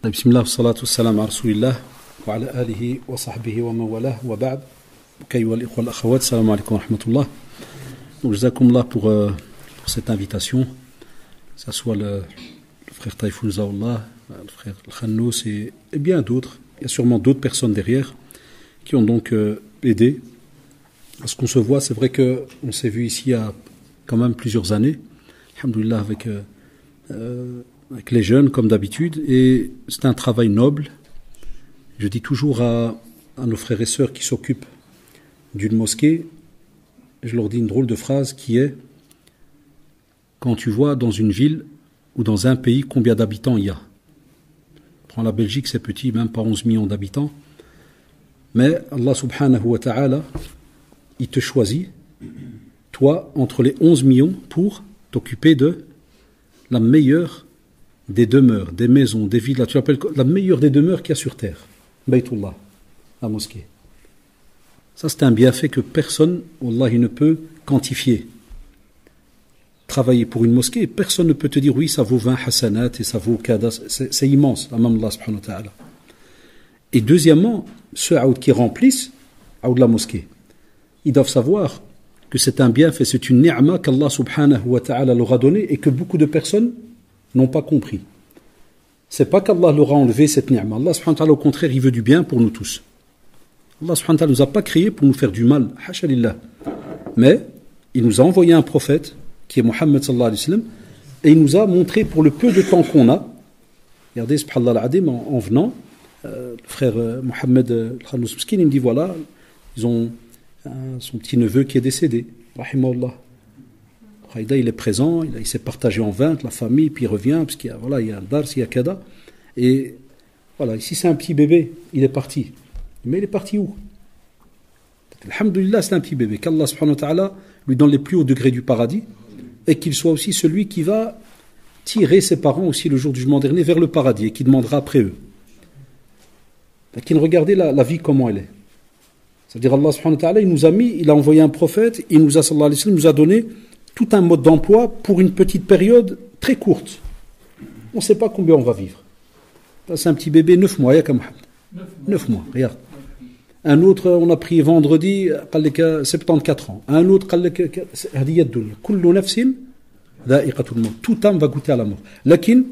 بسم الله والصلاة والسلام على رسول الله وعلى آله وصحبه ومن والاه وبعد. أيها الإخوة والأخوات, السلام عليكم ورحمة الله. Donc, jazakumullah pour cette invitation, que ce soit le frère Taïfoun Zaoullah, le frère Khannous et bien d'autres. Il y a sûrement d'autres personnes derrière qui ont donc aidé à ce qu'on se voit. C'est vrai qu'on s'est vu ici il y a quand même plusieurs années, alhamdoulilah, avec les jeunes comme d'habitude, et c'est un travail noble. Je dis toujours à nos frères et sœurs qui s'occupent d'une mosquée, je leur dis une drôle de phrase qui est: quand tu vois dans une ville ou dans un pays combien d'habitants il y a. Prends la Belgique, c'est petit, même pas 11 millions d'habitants, mais Allah subhanahu wa ta'ala, il te choisit, toi, entre les 11 millions, pour t'occuper de la meilleure des demeures, des maisons, des villas. Tu l'appelles la meilleure des demeures qu'il y a sur terre. Baytullah, la mosquée. Ça, c'est un bienfait que personne, wallah, il ne peut quantifier. Travailler pour une mosquée, personne ne peut te dire oui, ça vaut 20 hasanat et ça vaut kada. C'est immense, amam Allah subhanahu wa ta'ala. Et deuxièmement, ceux qui remplissent la mosquée, ils doivent savoir que c'est un bienfait, c'est une ni'ma qu'Allah subhanahu wa ta'ala leur a donné et que beaucoup de personnes n'ont pas compris. C'est pas qu'Allah leur a enlevé cette ni'ma. Allah subhanahu wa ta'ala, au contraire, il veut du bien pour nous tous. Allah subhanahu wa ta'ala nous a pas créés pour nous faire du mal, hasha lillah. Mais il nous a envoyé un prophète qui est Muhammad sallallahu alayhi wa sallam, et il nous a montré pour le peu de temps qu'on a. Regardez, subhanallah al-adim, en venant, le frère Mohamed Al-Khannous Miskin, il me dit voilà, ils ont son petit neveu qui est décédé, rahimahullah. Khaïda, il est présent, il s'est partagé en 20, la famille, puis il revient, parce qu'il y a, voilà, il y a un dars, il y a kada. Et voilà, ici c'est un petit bébé, il est parti. Mais il est parti où? Alhamdulillah, c'est un petit bébé. Qu'Allah subhanahu wa ta'ala lui donne les plus hauts degrés du paradis, et qu'il soit aussi celui qui va tirer ses parents aussi le jour du jugement dernier vers le paradis, et qui demandera après eux. Regardez la vie comment elle est. C'est-à-dire Allah subhanahu wa ta'ala, il nous a mis, il a envoyé un prophète, il nous a, sallallahu alayhi wa sallam, nous a donné tout un mode d'emploi pour une petite période très courte. On ne sait pas combien on va vivre. C'est un petit bébé, 9 mois, yaka Mohamed. 9 mois, regarde. Un autre, on a pris vendredi, 74 ans. Un autre, toute âme va goûter à la mort. Lakin,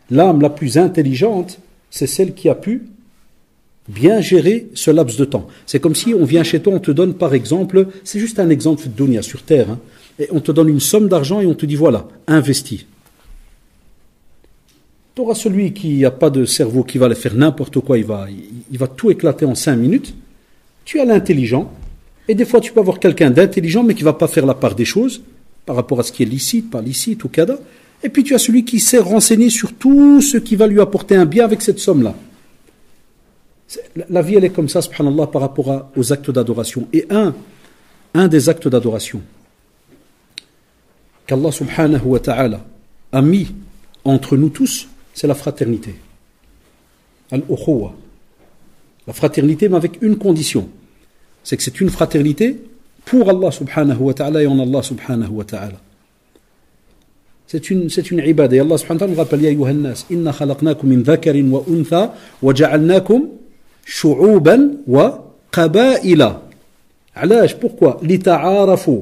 l'âme la plus intelligente, c'est celle qui a pu bien gérer ce laps de temps. C'est comme si on vient chez toi, on te donne par exemple, c'est juste un exemple de dunya sur terre, hein, et on te donne une somme d'argent et on te dit voilà, investis. Tu auras celui qui n'a pas de cerveau, qui va aller faire n'importe quoi, il va tout éclater en 5 minutes. Tu as l'intelligent, et des fois tu peux avoir quelqu'un d'intelligent mais qui ne va pas faire la part des choses par rapport à ce qui est licite, pas licite ou kada. Et puis tu as celui qui sait renseigner sur tout ce qui va lui apporter un bien avec cette somme-là. La vie, elle est comme ça, subhanallah, par rapport aux actes d'adoration. Et un des actes d'adoration qu'Allah subhanahu wa ta'ala a mis entre nous tous, c'est la fraternité. Al-ukhuwa. La fraternité, mais avec une condition. C'est que c'est une fraternité pour Allah subhanahu wa ta'ala et en Allah subhanahu wa ta'ala. C'est une ibada. Et Allah subhanahu wa ta'ala nous rappelle, ya ayyuhan nas, inna khalaqnakum min dhakarin wa untha wa ja'alnakum shu'uban wa qaba'ila. Alash, pourquoi? Lita'arafu.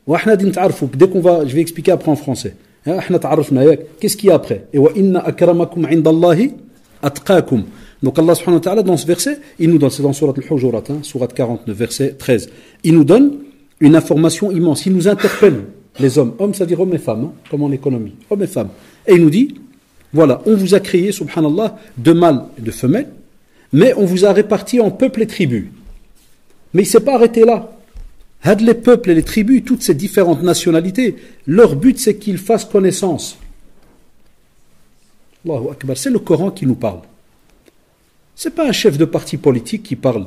Wa ahna din ta'arfu. Dès qu'on va, je vais expliquer après en français. Ahna ta'arafna yak. Qu'est-ce qu'il y a après? Et wa inna akramakum 'inda Allahi atqakum. Donc Allah subhanahu wa ta'ala, dans ce verset, il nous donne, c'est dans Surat Al-Hujurat, Surat 49, verset 13, il nous donne une information immense, il nous interpelle, les hommes, c'est-à-dire hommes et femmes, comme en économie, hommes et femmes, et il nous dit, voilà, on vous a créé, subhanallah, de mâles et de femelles, mais on vous a répartis en peuples et tribus. Mais il ne s'est pas arrêté là. Had les peuples et les tribus, toutes ces différentes nationalités, leur but c'est qu'ils fassent connaissance. Allahu Akbar, c'est le Coran qui nous parle. C'est pas un chef de parti politique qui parle,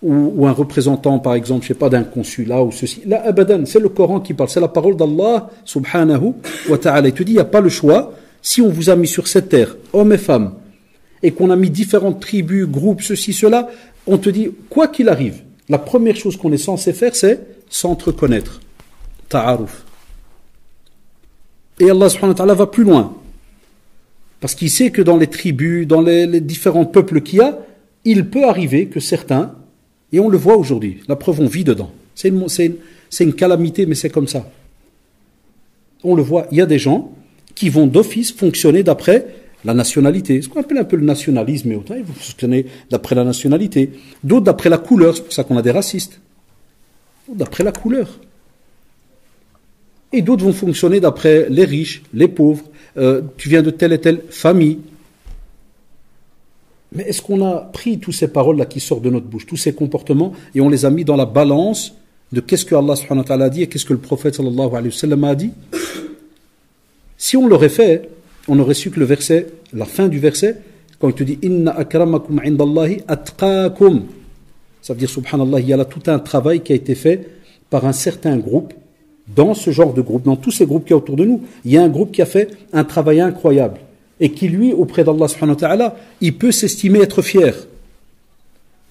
ou un représentant, par exemple, je sais pas, d'un consulat ou ceci. Là, abadan, c'est le Coran qui parle, c'est la parole d'Allah, subhanahu wa ta'ala. Il te dit, il n'y a pas le choix, si on vous a mis sur cette terre, hommes et femmes, et qu'on a mis différentes tribus, groupes, ceci, cela, on te dit, quoi qu'il arrive, la première chose qu'on est censé faire, c'est s'entreconnaître. Ta'aruf. Et Allah subhanahu wa ta'ala va plus loin. Parce qu'il sait que dans les tribus, dans les différents peuples qu'il y a, il peut arriver que certains, et on le voit aujourd'hui, la preuve on vit dedans. C'est une calamité, mais c'est comme ça. On le voit, il y a des gens qui vont d'office fonctionner d'après la nationalité. Ce qu'on appelle un peu le nationalisme, mais autant ils vont fonctionner d'après la nationalité. D'autres d'après la couleur, c'est pour ça qu'on a des racistes. D'après la couleur. Et d'autres vont fonctionner d'après les riches, les pauvres. Tu viens de telle et telle famille. Mais est-ce qu'on a pris toutes ces paroles-là qui sortent de notre bouche, tous ces comportements, et on les a mis dans la balance de qu'est-ce que Allah subhanahu wa ta'ala a dit et qu'est-ce que le prophète sallallahu alayhi wa sallam a dit? Si on l'aurait fait, on aurait su que le verset, la fin du verset, quand il te dit Inna akramakum indallahi atqakum, ça veut dire subhanallah, il y a là tout un travail qui a été fait par un certain groupe, dans ce genre de groupe, dans tous ces groupes qui y a autour de nous, il y a un groupe qui a fait un travail incroyable et qui lui, auprès d'Allah subhanahu wa ta'ala, il peut s'estimer être fier.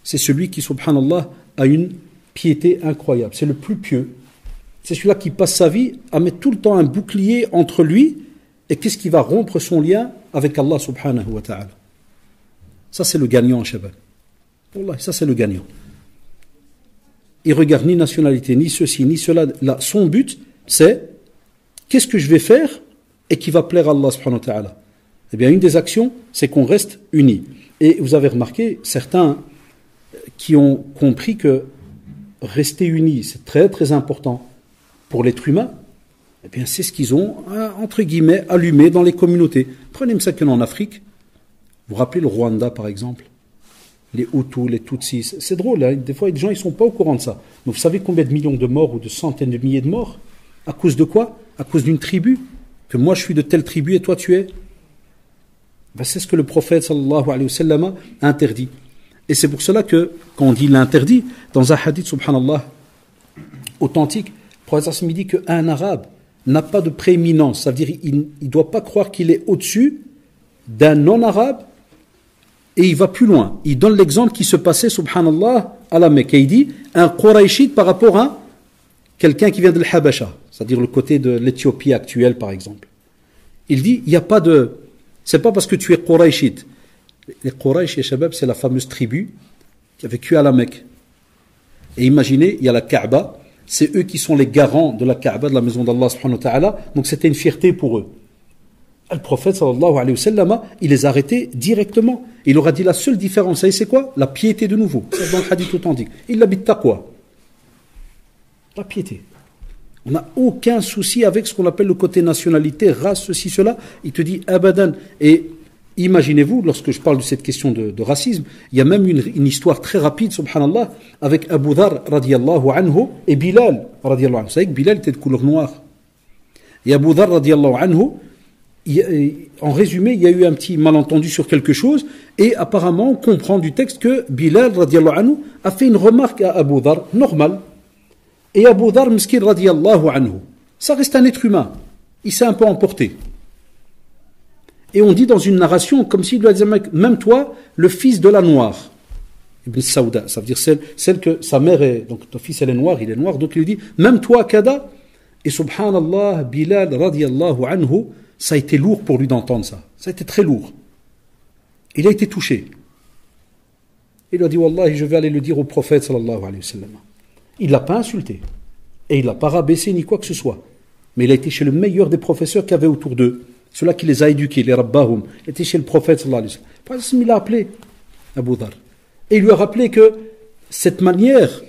C'est celui qui, subhanallah, a une piété incroyable. C'est le plus pieux. C'est celui-là qui passe sa vie à mettre tout le temps un bouclier entre lui et qu'est-ce qui va rompre son lien avec Allah subhanahu wa ta'ala. Ça, c'est le gagnant, Shabbat. Wallah, ça, c'est le gagnant. Il regarde ni nationalité, ni ceci, ni cela. Là, son but, c'est qu'est-ce que je vais faire et qui va plaire à Allah subhanahu wa ta'ala. Eh bien, une des actions, c'est qu'on reste unis. Et vous avez remarqué, certains qui ont compris que rester unis, c'est très très important pour l'être humain, eh bien, c'est ce qu'ils ont, entre guillemets, allumé dans les communautés. Prenez ça en Afrique. Vous vous rappelez le Rwanda, par exemple? Les Hutus, les Tutsis. C'est drôle, hein, des fois, les gens, ils ne sont pas au courant de ça. Mais vous savez combien de millions de morts ou de centaines de milliers de morts? À cause de quoi? À cause d'une tribu? Que moi, je suis de telle tribu et toi, tu es? Ben, c'est ce que le prophète, sallallahu alayhi wa sallam, a interdit. Et c'est pour cela que, quand on dit l'interdit, dans un hadith, subhanallah, authentique, le prophète sallallahu dit qu'un arabe n'a pas de prééminence. Ça veut dire qu'il ne doit pas croire qu'il est au-dessus d'un non-arabe. Et il va plus loin. Il donne l'exemple qui se passait, subhanallah, à la Mecque. Et il dit, un Quraishite par rapport à quelqu'un qui vient de l'Habasha, c'est-à-dire le côté de l'Éthiopie actuelle, par exemple. Il dit, il n'y a pas de... C'est pas parce que tu es Quraishite. Les Quraysh et Shabab, c'est la fameuse tribu qui a vécu à la Mecque. Et imaginez, il y a la Kaaba, c'est eux qui sont les garants de la Kaaba, de la maison d'Allah subhanahu wa ta'ala, donc c'était une fierté pour eux. Le prophète sallallahu alayhi wa sallam, il les a arrêtés directement. Il leur a dit la seule différence, c'est quoi? La piété de nouveau. C'est dans le hadith authentique. Il habite taqwa. La piété. On n'a aucun souci avec ce qu'on appelle le côté nationalité, race, ceci, cela. Il te dit abadan. Et imaginez-vous, lorsque je parle de cette question de racisme, il y a même une histoire très rapide, subhanallah, avec Abu Dhar radiyallahu anhu et Bilal radiyallahu anhu. Vous savez que Bilal était de couleur noire. Et Abu Dhar radiyallahu anhu, en résumé, il y a eu un petit malentendu sur quelque chose, et apparemment, on comprend du texte que Bilal radiyallahu anhu a fait une remarque à Abu Dhar, normale. Et Abu Dhar miskin radiyallahu anhu, ça reste un être humain. Il s'est un peu emporté. Et on dit dans une narration, comme s'il lui a dit, même toi, le fils de la noire, Ibn Saouda, ça veut dire celle que sa mère est, donc ton fils elle est noire, il est noir, donc il lui dit, même toi, Kada, et subhanallah, Bilal radiyallahu anhu, ça a été lourd pour lui d'entendre ça. Ça a été très lourd. Il a été touché. Il lui a dit, Wallahi, je vais aller le dire au prophète, sallallahu alayhi wa sallam. Il ne l'a pas insulté. Et il ne l'a pas rabaissé ni quoi que ce soit. Mais il a été chez le meilleur des professeurs qu'il y avait autour d'eux. Ceux-là qui les a éduqués, les rabbahum. Il était chez le prophète, sallallahu alayhi wa sallam. Le prophète, il l'a appelé, Abu Dhar. Et il lui a rappelé que cette manière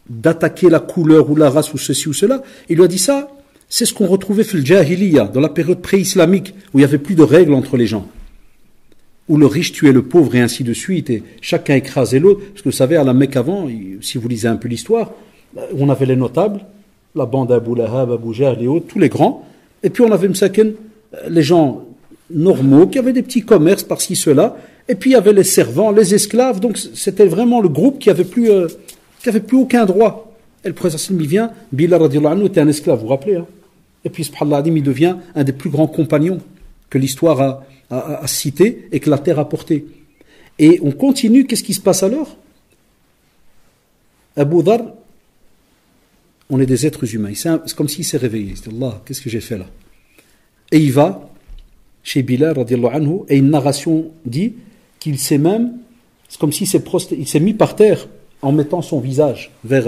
d'attaquer la couleur ou la race ou ceci ou cela, il lui a dit ça, c'est ce qu'on retrouvait fil jahiliya, dans la période pré-islamique, où il n'y avait plus de règles entre les gens. Où le riche tuait le pauvre et ainsi de suite, et chacun écrasait l'autre. Parce que vous savez, à la Mecque avant, si vous lisez un peu l'histoire, on avait les notables, la bande Abu Lahab, Abu Jahl et autres, tous les grands, et puis on avait les gens normaux, qui avaient des petits commerces par-ci, cela, et puis il y avait les servants, les esclaves, donc c'était vraiment le groupe qui avait plus aucun droit. Et le prophète il vient, Bilal radiallahu anhu était un esclave, vous vous rappelez, hein? Et puis subhanallah, il devient un des plus grands compagnons que l'histoire a cité et que la terre a porté. Et on continue, qu'est-ce qui se passe alors? Abu Dhar, on est des êtres humains, c'est comme s'il s'est réveillé, il se dit, Allah, qu'est-ce que j'ai fait là? Et il va, chez Bilal radiallahu anhu, et une narration dit qu'il s'est même, c'est comme s'il il s'est mis par terre en mettant son visage vers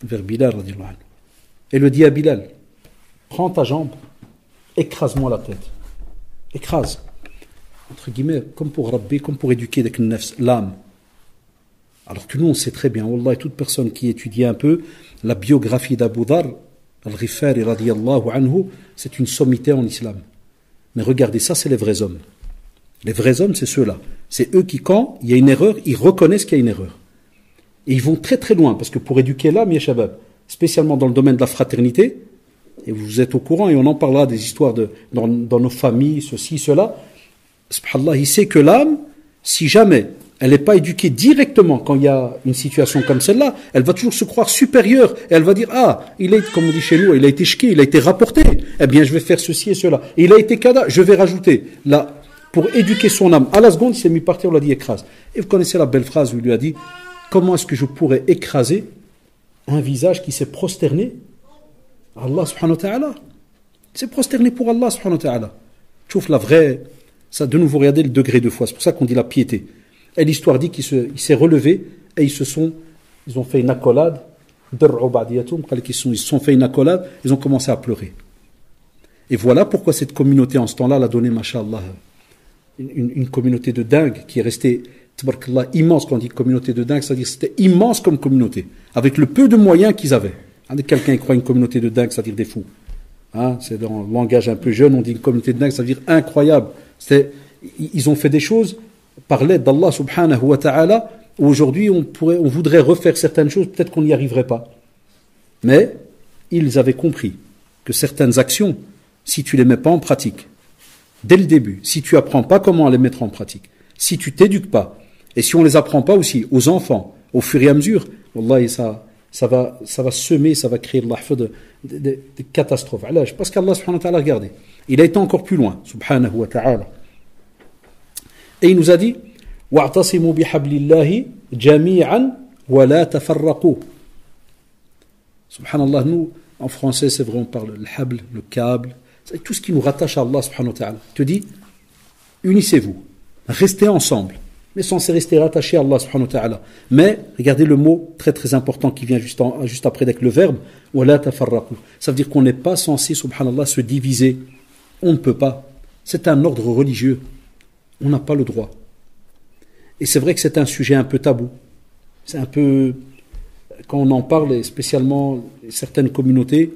Bilal radiallahu anhu. Et le dit à Bilal, prends ta jambe, écrase-moi la tête. Écrase. Entre guillemets, comme pour rabbi, comme pour éduquer avec l'âme. Alors que nous, on sait très bien, wallah, toute personne qui étudie un peu la biographie d'Abu Dhar, al-Ghifari radiyallahu anhu, c'est une sommité en islam. Mais regardez, ça, c'est les vrais hommes. Les vrais hommes, c'est ceux-là. C'est eux qui, quand il y a une erreur, ils reconnaissent qu'il y a une erreur. Et ils vont très très loin, parce que pour éduquer l'âme, ya shabab, spécialement dans le domaine de la fraternité, et vous êtes au courant, et on en parlera des histoires dans nos familles, ceci, cela, subhanallah, il sait que l'âme, si jamais elle n'est pas éduquée directement quand il y a une situation comme celle-là, elle va toujours se croire supérieure, et elle va dire, comme on dit chez nous, il a été shki, il a été rapporté, eh bien je vais faire ceci et cela. Et il a été kada, je vais rajouter. Là, pour éduquer son âme, à la seconde, il s'est mis par terre, on l'a dit écrase. Et vous connaissez la belle phrase où il lui a dit, comment est-ce que je pourrais écraser un visage qui s'est prosterné à Allah subhanahu wa ta'ala? Il s'est prosterné pour Allah subhanahu wa ta'ala. Tu trouves la vraie, ça de nouveau, regardez le degré de foi, c'est pour ça qu'on dit la piété. Et l'histoire dit qu'il s'est relevé et ils ont fait une accolade, ils se sont fait une accolade, ils ont commencé à pleurer. Et voilà pourquoi cette communauté en ce temps-là l'a donné, masha'Allah, une communauté de dingue qui est restée, tabarakallah, immense. Quand on dit communauté de dingue, c'est-à-dire c'était immense comme communauté, avec le peu de moyens qu'ils avaient. Quelqu'un qui croit une communauté de dingue, c'est-à-dire des fous. C'est dans le langage un peu jeune, on dit une communauté de dingue, c'est-à-dire incroyable. Ils ont fait des choses par l'aide d'Allah subhanahu wa ta'ala, où aujourd'hui on voudrait refaire certaines choses, peut-être qu'on n'y arriverait pas. Mais ils avaient compris que certaines actions, si tu les mets pas en pratique, dès le début, si tu apprends pas comment les mettre en pratique, si tu t'éduques pas, et si on les apprend pas aussi aux enfants, au fur et à mesure, wallahi, ça va semer, ça va créer des catastrophes. Parce qu'Allah subhanahu wa ta'ala, regardez, il a été encore plus loin, subhanahu wa ta'ala. Et il nous a dit, wa'tasimu bihablillahi jami'an wa la tafarraqu. Subhanallah, nous, en français, c'est vrai, on parle le habl, le câble, c'est tout ce qui nous rattache à Allah subhanahu wa ta'ala. Il te dit, unissez-vous, restez ensemble, mais censé rester rattaché à Allah subhanahu wa ta'ala. Mais, regardez le mot très très important qui vient juste après avec le verbe, wa la tafarraqu. Ça veut dire qu'on n'est pas censé, subhanallah, se diviser. On ne peut pas. C'est un ordre religieux. On n'a pas le droit. Et c'est vrai que c'est un sujet un peu tabou. C'est un peu, quand on en parle, et spécialement certaines communautés,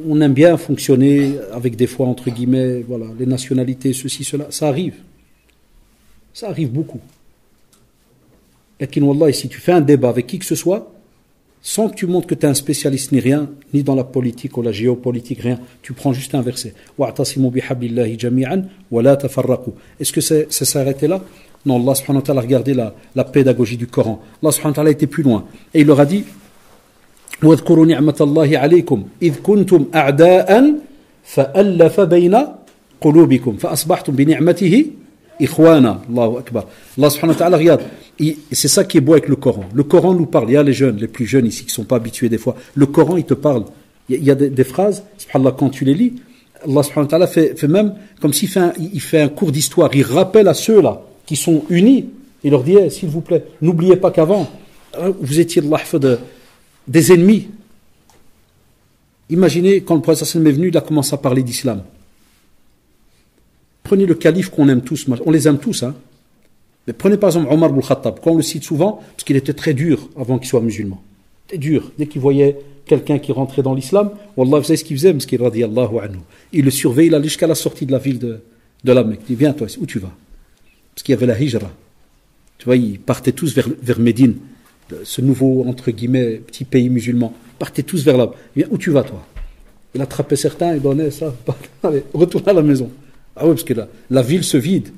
on aime bien fonctionner avec des fois, entre guillemets, voilà, les nationalités, ceci, cela. Ça arrive. Ça arrive beaucoup. Et wallah, si tu fais un débat avec qui que ce soit, sans que tu montres que tu es un spécialiste ni rien, ni dans la politique ou la géopolitique, rien, tu prends juste un verset. Wa'tasimu bihablillahi jami'an wa la tafarraqu. Est-ce que ça s'arrêtait là? Non, Allah subhanahu wa ta'ala, regardez la pédagogie du Coran. Allah subhanahu wa ta'ala était plus loin. Et il leur a dit, وَاذْكُرُوا نِعْمَةَ اللَّهِ عَلَيْكُمْ إِذْ كُنْتُمْ أَعْدَاءً فَأَلَّفَ بَيْنَ قُلُوبِكُمْ فَأَصْبَحْتُمْ بِنِعْمَتِهِ إِخْوَانًا. Allahu Akbar. Allah subhanahu wa ta'ala, regarde, c'est ça qui est beau avec le Coran. Le Coran nous parle. Il y a les jeunes, les plus jeunes ici qui ne sont pas habitués des fois. Le Coran, il te parle. Il y a des phrases, subhanallah, quand tu les lis, Allah subhanahu wa ta'ala fait même comme s'il fait un cours d'histoire. Il rappelle à ceux-là qui sont unis. Il leur dit, s'il vous plaît, n'oubliez pas qu'avant, vous étiez des ennemis. Imaginez, quand le prophète sallallahu alayhi wa sallam est venu, il a commencé à parler d'islam. Prenez le calife qu'on aime tous, on les aime tous, hein. Mais prenez par exemple Omar ibn Khattab, qu'on le cite souvent, parce qu'il était très dur avant qu'il soit musulman. Très dur. Dès qu'il voyait quelqu'un qui rentrait dans l'islam, wallah, vous savez ce qu'il faisait, parce qu'il radiyallahu anhu. Il le surveillait, il allait jusqu'à la sortie de la ville de la Mecque. Il dit, viens toi, où tu vas? Parce qu'il y avait la hijra. Tu vois, ils partaient tous vers Médine, ce nouveau, entre guillemets, petit pays musulman. Ils partaient tous vers là. Viens, où tu vas toi? Il attrapait certains, il donnait ça. Allez, retourne à la maison. Ah oui, parce que la ville se vide.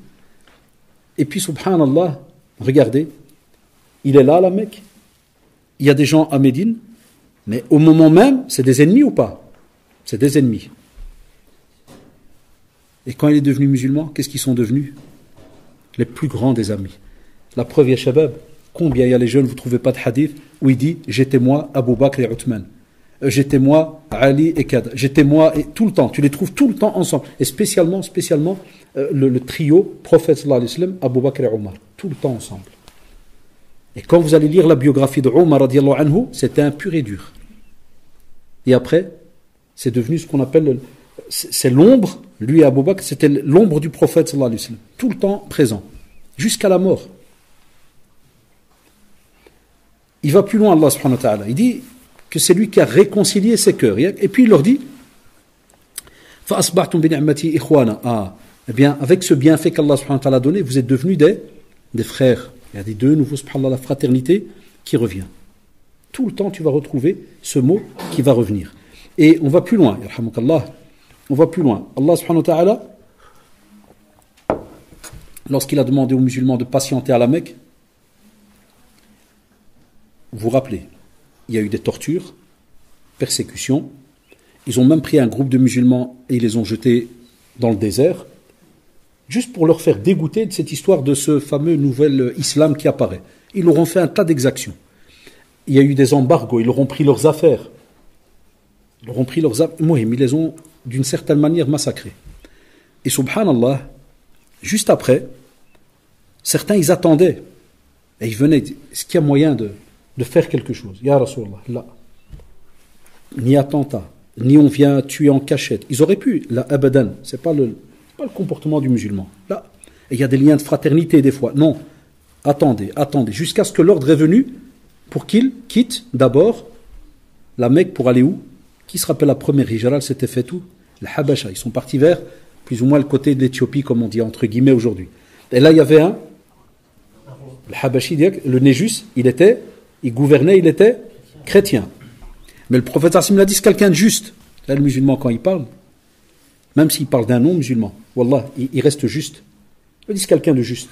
Et puis, subhanallah, regardez, il est là, la Mecque. Il y a des gens à Médine, mais au moment même, c'est des ennemis ou pas? C'est des ennemis. Et quand il est devenu musulman, qu'est-ce qu'ils sont devenus? Les plus grands des amis. La preuve, ya shabab, combien il y a les jeunes, vous ne trouvez pas de hadith, où il dit, j'étais moi, Abu Bakr et Uthman. j'étais moi, Ali et Kada, j'étais moi, et tout le temps, tu les trouves tout le temps ensemble. Et spécialement le trio, prophète sallallahu alayhi wa sallam, Abu Bakr et Omar, tout le temps ensemble. Et quand vous allez lire la biographie de Omar radiallahu anhu, c'était un pur et dur. Et après, c'est devenu ce qu'on appelle, c'est l'ombre, lui et Abu Bakr, c'était l'ombre du prophète sallallahu alayhi wa sallam, tout le temps présent, jusqu'à la mort. Il va plus loin, Allah subhanahu wa ta'ala. Il dit que c'est lui qui a réconcilié ses cœurs. Et puis il leur dit فَأَصْبَحْتُمْ بِنِعْمَتِي إِخْوَانًا. Eh bien, avec ce bienfait qu'Allah subhanahu wa ta'ala a donné, vous êtes devenus des frères. Il y a des deux nouveaux, subhanallah, la fraternité qui revient. Tout le temps, tu vas retrouver ce mot qui va revenir. Et on va plus loin. On va plus loin. Allah subhanahu wa ta'ala, lorsqu'il a demandé aux musulmans de patienter à la Mecque, vous vous rappelez, il y a eu des tortures, persécutions. Ils ont même pris un groupe de musulmans et ils les ont jetés dans le désert, juste pour leur faire dégoûter de cette histoire de ce fameux nouvel islam qui apparaît. Ils leur ont fait un tas d'exactions. Il y a eu des embargos, ils leur ont pris leurs affaires. Ils les ont d'une certaine manière massacrés. Et subhanallah, juste après, certains ils attendaient. Et ils venaient, est-ce qu'il y a moyen de faire quelque chose? Ya Rasulallah, là. Ni attentat, ni on vient tuer en cachette. Ils auraient pu, là, abadan, c'est pas le comportement du musulman. Là, et il y a des liens de fraternité des fois. Non, attendez, jusqu'à ce que l'ordre est venu pour qu'ils quittent d'abord la Mecque pour aller où? Qui se rappelle la première hijra, elle s'était fait où? Le Habasha. Ils sont partis vers plus ou moins le côté de l'Éthiopie, comme on dit entre guillemets aujourd'hui. Et là, il y avait le Habashi, le Néjus, il gouvernait, il était chrétien. Mais le prophète Hassim l'a dit, c'est quelqu'un de juste. Là, le musulman, quand il parle, même s'il parle d'un non-musulman, wallah, il reste juste. Il dit, c'est quelqu'un de juste.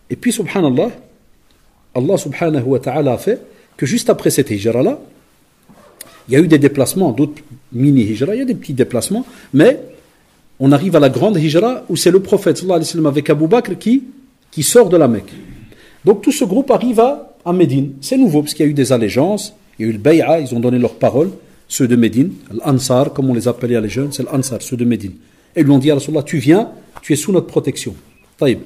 Et puis, subhanallah, Allah subhanahu wa ta'ala a fait que juste après cette hijra-là, il y a eu des déplacements, d'autres mini-hijra, il y a des petits déplacements, mais on arrive à la grande hijra où c'est le prophète sallallahu alayhi wa sallam avec Abu Bakr qui sort de la Mecque. Donc tout ce groupe arrive à Médine. C'est nouveau parce qu'il y a eu des allégeances, il y a eu le bay'a, ils ont donné leur parole, ceux de Médine, l'Ansar, comme on les appelait les jeunes, c'est l'Ansar, ceux de Médine. Et ils lui ont dit à Rasulullah, tu viens, tu es sous notre protection. Taïb.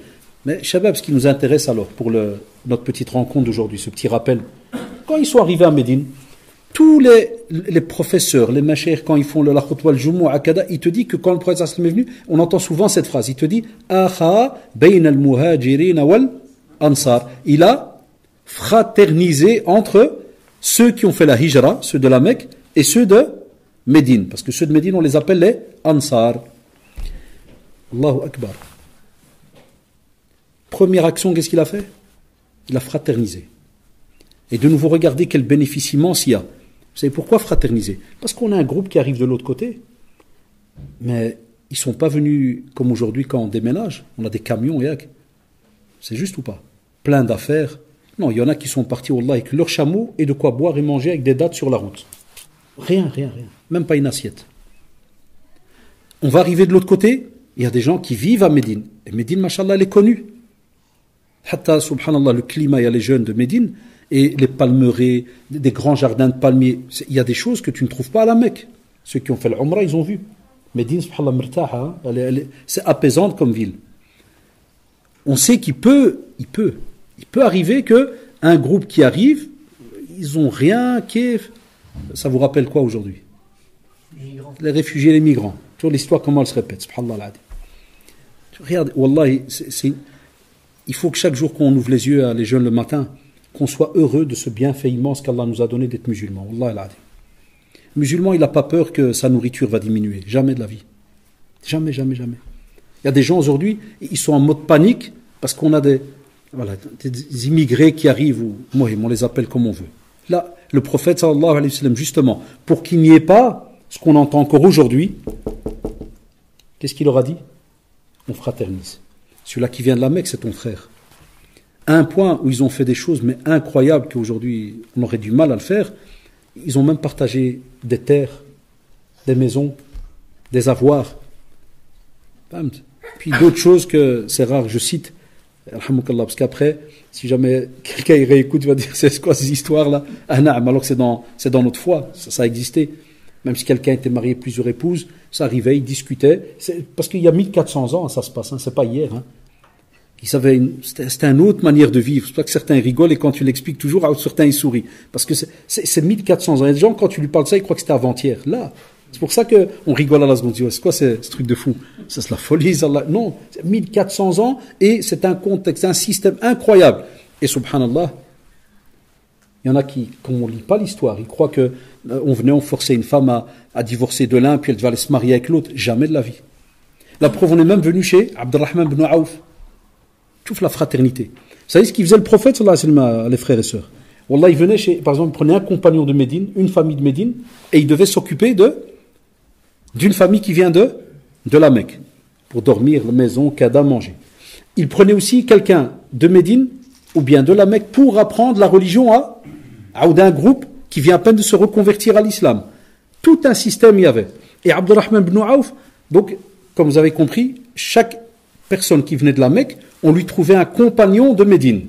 Mais Shabab, ce qui nous intéresse alors pour notre petite rencontre d'aujourd'hui, ce petit rappel, quand ils sont arrivés à Médine, tous les professeurs, les machères, quand ils font la khutwa al-jumu'ah akada, ils te disent que quand le prophète sallallahu alayhi wa sallam est venu, on entend souvent cette phrase, il te dit Akha bayna al-muhajirin wal ansar. Il a fraternisé entre ceux qui ont fait la hijra, ceux de la Mecque, et ceux de Médine. Parce que ceux de Médine, on les appelle les ansar. Allahu Akbar. Première action, qu'est-ce qu'il a fait? Il a fraternisé. Et de nouveau, regardez quel bénéfice immense il y a. Vous savez pourquoi fraterniser? Parce qu'on a un groupe qui arrive de l'autre côté. Mais ils ne sont pas venus comme aujourd'hui quand on déménage. On a des camions, c'est juste ou pas? Plein d'affaires. Non, il y en a qui sont partis wallah, avec leur chameau et de quoi boire et manger avec des dattes sur la route. Rien. Même pas une assiette. On va arriver de l'autre côté. Il y a des gens qui vivent à Médine. Et Médine, machallah, elle est connue. Hatta, subhanallah, le climat, il y a les jeunes de Médine. Et les palmeraies, des grands jardins de palmiers. Il y a des choses que tu ne trouves pas à la Mecque. Ceux qui ont fait l'Umrah, ils ont vu. Médine, subhanallah, mirtaha, c'est apaisante comme ville. On sait qu'il peut arriver qu'un groupe qui arrive, ils n'ont rien ça vous rappelle quoi aujourd'hui? Les réfugiés, les migrants. Toujours l'histoire, comment elle se répète, subhanallah. Regarde, wallahi, il faut que chaque jour qu'on ouvre les yeux à les jeunes le matin, qu'on soit heureux de ce bienfait immense qu'Allah nous a donné d'être musulman. Wallah al-Adi. Le musulman, il n'a pas peur que sa nourriture va diminuer. Jamais de la vie. Jamais. Il y a des gens aujourd'hui, ils sont en mode panique parce qu'on a des immigrés qui arrivent, ou on les appelle comme on veut. Là, le prophète sallallahu alayhi wa sallam, justement, pour qu'il n'y ait pas ce qu'on entend encore aujourd'hui, qu'est-ce qu'il leur a dit? On fraternise. Celui-là qui vient de la Mecque, c'est ton frère. À un point où ils ont fait des choses mais incroyables qu'aujourd'hui on aurait du mal à le faire, ils ont même partagé des terres, des maisons, des avoirs. Puis d'autres choses que c'est rare, je cite Alhamdoulilah, parce qu'après, si jamais quelqu'un y réécoute, il va dire c'est quoi ces histoires-là? Ah non, alors que c'est dans notre foi, ça existait. Même si quelqu'un était marié plusieurs épouses, ça arrivait, ils discutaient. Parce qu'il y a 1400 ans, ça se passe, hein, c'est pas hier. Hein. C'était une autre manière de vivre. C'est pour ça que certains rigolent et quand tu l'expliques toujours, certains ils sourient. Parce que c'est 1400 ans. Il y a des gens, quand tu lui parles de ça, ils croient que c'était avant-hier. Là, c'est pour ça qu'on rigole à la seconde. C'est quoi ce truc de fou? C'est la folie. Non, c'est 1400 ans et c'est un contexte, un système incroyable. Et subhanallah, il y en a qui, comme on ne lit pas l'histoire, ils croient que on forçait une femme à divorcer de l'un, puis elle devait aller se marier avec l'autre. Jamais de la vie. La preuve, on est même venu chez Abdurrahman ibn Aouf. Toute la fraternité. Vous savez ce qu'il faisait le prophète, sallallahu alayhi wa sallam, les frères et sœurs? Wallah, il venait par exemple, il prenait un compagnon de Médine, une famille de Médine, et il devait s'occuper d'une famille qui vient de la Mecque, pour dormir, la maison, cada, manger. Il prenait aussi quelqu'un de Médine, ou bien de la Mecque, pour apprendre la religion à d'un groupe qui vient à peine de se reconvertir à l'islam. Tout un système il y avait. Et Abdurrahman ibn Aouf, donc, comme vous avez compris, chaque personne qui venait de la Mecque, on lui trouvait un compagnon de Médine.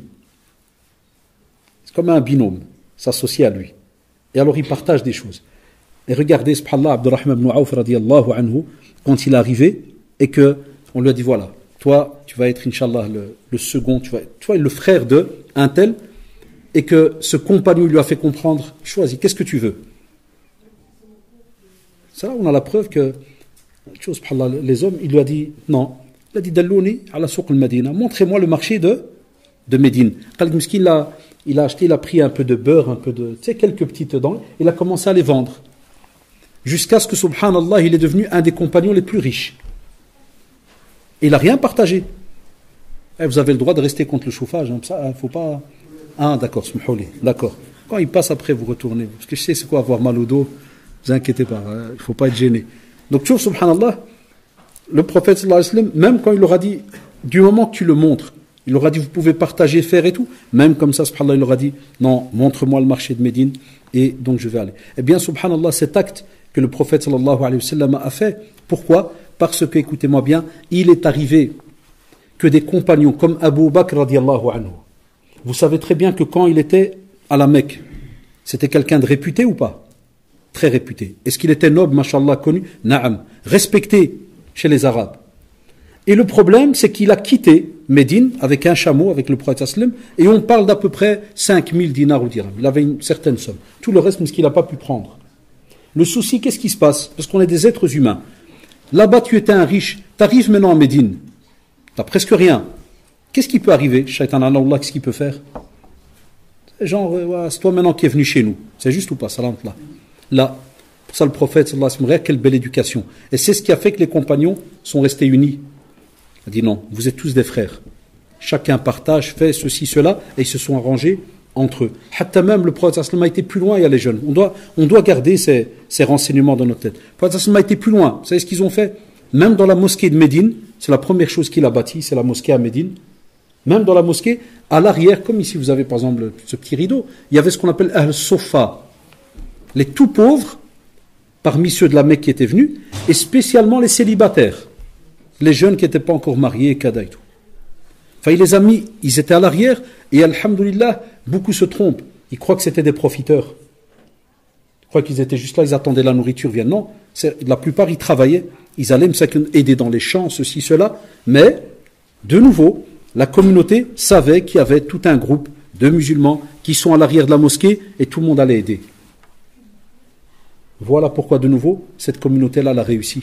C'est comme un binôme, s'associer à lui. Et alors il partage des choses. Et regardez, subhanallah, Abdurrahman ibn Aouf, radiyallahu anhu, quand il est arrivé, et que on lui a dit, voilà, toi, tu vas être, Inch'Allah, le second, tu vas être le frère de un tel, et que ce compagnon lui a fait comprendre, choisis, qu'est-ce que tu veux? Ça, on a la preuve que, subhanallah, les hommes, il lui a dit, non. Il a dit, Dallouni à la souq al-Madina, montrez-moi le marché de Médine. Il a acheté, il a pris un peu de beurre, un peu de, quelques petites dents, il a commencé à les vendre. Jusqu'à ce que, subhanallah, il est devenu un des compagnons les plus riches. Et il n'a rien partagé. Vous avez le droit de rester contre le chauffage, hein, ça, faut pas. Ah, d'accord, d'accord. Quand il passe après, vous retournez. Parce que je sais c'est quoi avoir mal au dos, ne vous inquiétez pas, il ne faut pas être gêné. Donc, tu vois, subhanallah, le prophète, sallallahu alayhi wa sallam, même quand il leur a dit, du moment que tu le montres, il leur a dit, vous pouvez partager, faire et tout, même comme ça, subhanallah, il leur a dit, non, montre-moi le marché de Médine, et donc je vais aller. Eh bien, subhanallah, cet acte que le prophète, sallallahu alayhi wa sallam, a fait, pourquoi? Parce que, écoutez-moi bien, il est arrivé que des compagnons comme Abu Bakr, radiallahu anhu, vous savez très bien que quand il était à la Mecque, c'était quelqu'un de réputé ou pas? Très réputé. Est-ce qu'il était noble, mashallah, connu? Na'am. Respecté chez les Arabes. Et le problème, c'est qu'il a quitté Médine avec un chameau, avec le prophète sallam, et on parle d'à peu près 5000 dinars ou dirhams. Il avait une certaine somme. Tout le reste, mais ce qu'il n'a pas pu prendre. Le souci, qu'est-ce qui se passe? Parce qu'on est des êtres humains. Là-bas, tu étais un riche. Tu arrives maintenant à Médine. Tu n'as presque rien. Qu'est-ce qui peut arriver? Shaitan Allah, qu'est-ce qu'il peut faire? Genre, c'est toi maintenant qui es venu chez nous. C'est juste ou pas? Salam là. Là. Pour ça, le prophète, sallallahu alayhi wa sallam, quelle belle éducation. Et c'est ce qui a fait que les compagnons sont restés unis. Il a dit non, vous êtes tous des frères. Chacun partage, fait ceci, cela, et ils se sont arrangés entre eux. Hatta même, le prophète, sallallahu alayhi wa sallam, a été plus loin, il y a les jeunes. On doit garder ces renseignements dans notre tête. Le prophète, sallallahu alayhi wa sallam, a été plus loin. Vous savez ce qu'ils ont fait? Même dans la mosquée de Médine, c'est la première chose qu'il a bâtie, c'est la mosquée à Médine. Même dans la mosquée, à l'arrière, comme ici vous avez par exemple ce petit rideau, il y avait ce qu'on appelle al-sofa. Les tout pauvres, parmi ceux de la Mecque qui étaient venus, et spécialement les célibataires, les jeunes qui n'étaient pas encore mariés, kada et tout. Enfin, il les a mis, ils étaient à l'arrière, et alhamdoulilah, beaucoup se trompent. Ils croient que c'était des profiteurs. Ils croient qu'ils étaient juste là, ils attendaient la nourriture, viennent. Non, la plupart, ils travaillaient, ils allaient aider dans les champs, ceci, cela, mais, de nouveau, la communauté savait qu'il y avait tout un groupe de musulmans qui sont à l'arrière de la mosquée, et tout le monde allait aider. Voilà pourquoi, de nouveau, cette communauté-là l'a réussi.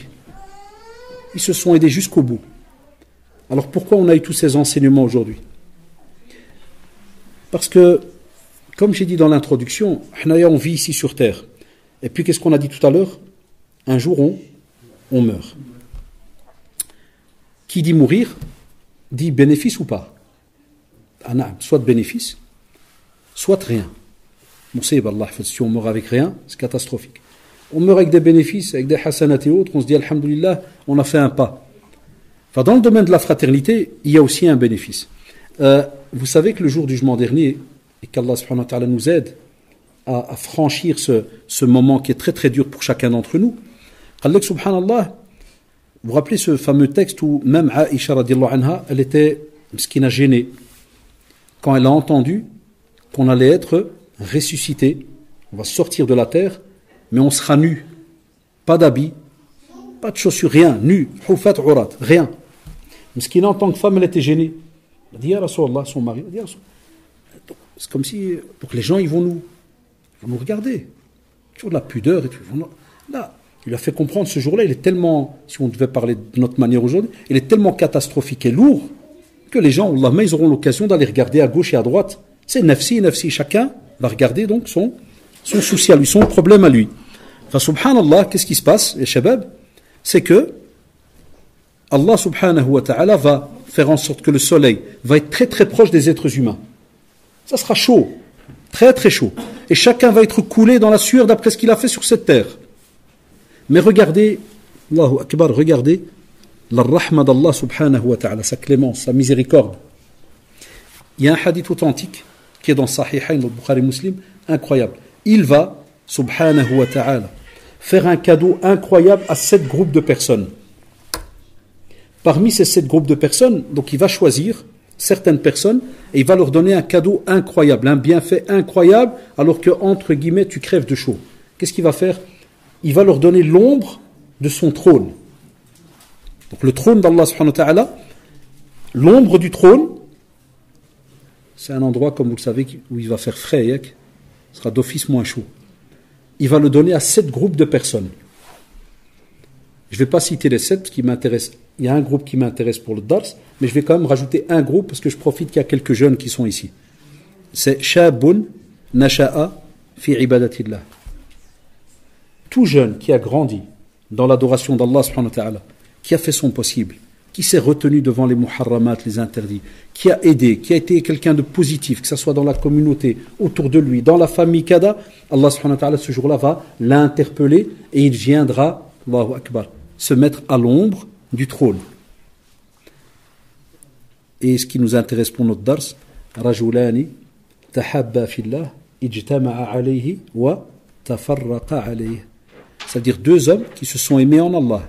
Ils se sont aidés jusqu'au bout. Alors pourquoi on a eu tous ces enseignements aujourd'hui? Parce que, comme j'ai dit dans l'introduction, on vit ici sur terre. Et puis qu'est-ce qu'on a dit tout à l'heure? Un jour on meurt. Qui dit mourir, dit bénéfice ou pas? Soit de bénéfice, soit de rien. Si on meurt avec rien, c'est catastrophique. On meurt avec des bénéfices, avec des hasanat et autres, on se dit alhamdoulilah, on a fait un pas. Enfin, dans le domaine de la fraternité, il y a aussi un bénéfice. Vous savez que le jour du jugement dernier, et qu'Allah subhanahu wa ta'ala nous aide à franchir ce moment qui est très très dur pour chacun d'entre nous, Allah subhanallah, vous vous rappelez ce fameux texte où même Aïcha radiallahu anha, elle était ce qui n'a gêné, quand elle a entendu qu'on allait être ressuscité, on va sortir de la terre, mais on sera nu, pas d'habits, pas de chaussures, rien, nu, hufat urat, rien. Mais ce qui en tant que femme, elle était gênée. Elle a dit, ya Rasulallah, son mari, elle a dit, Ya Rasulallah. C'est comme si, donc les gens, ils vont nous regarder. Toujours de la pudeur et tout. Là, il a fait comprendre ce jour-là, il est tellement, si on devait parler de notre manière aujourd'hui, il est tellement catastrophique et lourd que les gens, Allah, ils auront l'occasion d'aller regarder à gauche et à droite. C'est nafsi, chacun va regarder donc son souci à lui, son problème à lui. Enfin, subhanallah, qu'est-ce qui se passe, les shabab? C'est que Allah subhanahu wa ta'ala va faire en sorte que le soleil va être très très proche des êtres humains. Ça sera chaud, très très chaud. Et chacun va être coulé dans la sueur d'après ce qu'il a fait sur cette terre. Mais regardez, Allahu Akbar, regardez la rahma d'Allah subhanahu wa ta'ala, sa clémence, sa miséricorde. Il y a un hadith authentique qui est dans Sahihain, dans Bukhari Muslim, incroyable. Il va, subhanahu wa ta'ala, faire un cadeau incroyable à 7 groupes de personnes. Parmi ces 7 groupes de personnes, donc il va choisir certaines personnes et il va leur donner un cadeau incroyable, un bienfait incroyable, alors que, entre guillemets, tu crèves de chaud. Qu'est-ce qu'il va faire? Il va leur donner l'ombre de son trône. Donc le trône d'Allah subhanahu wa ta'ala, l'ombre du trône, c'est un endroit, comme vous le savez, où il va faire frais, ce sera d'office moins chaud. Il va le donner à 7 groupes de personnes. Je ne vais pas citer les 7 qui m'intéressent. Il y a un groupe qui m'intéresse pour le Dars, mais je vais quand même rajouter un groupe parce que je profite qu'il y a quelques jeunes qui sont ici. C'est Shabun Nasha'a fi ibadatillah. Tout jeune qui a grandi dans l'adoration d'Allah subhanahu wa ta'ala, qui a fait son possible, qui s'est retenu devant les muharramat, les interdits, qui a aidé, qui a été quelqu'un de positif, que ce soit dans la communauté, autour de lui, dans la famille Kada, Allah subhanahu wa ta'ala ce jour-là va l'interpeller et il viendra, Allahu Akbar, se mettre à l'ombre du trône. Et ce qui nous intéresse pour notre dars, Rajulani tahabba fillah ijtama'a alayhi wa tafarraqa alayhi. C'est-à-dire 2 hommes qui se sont aimés en Allah.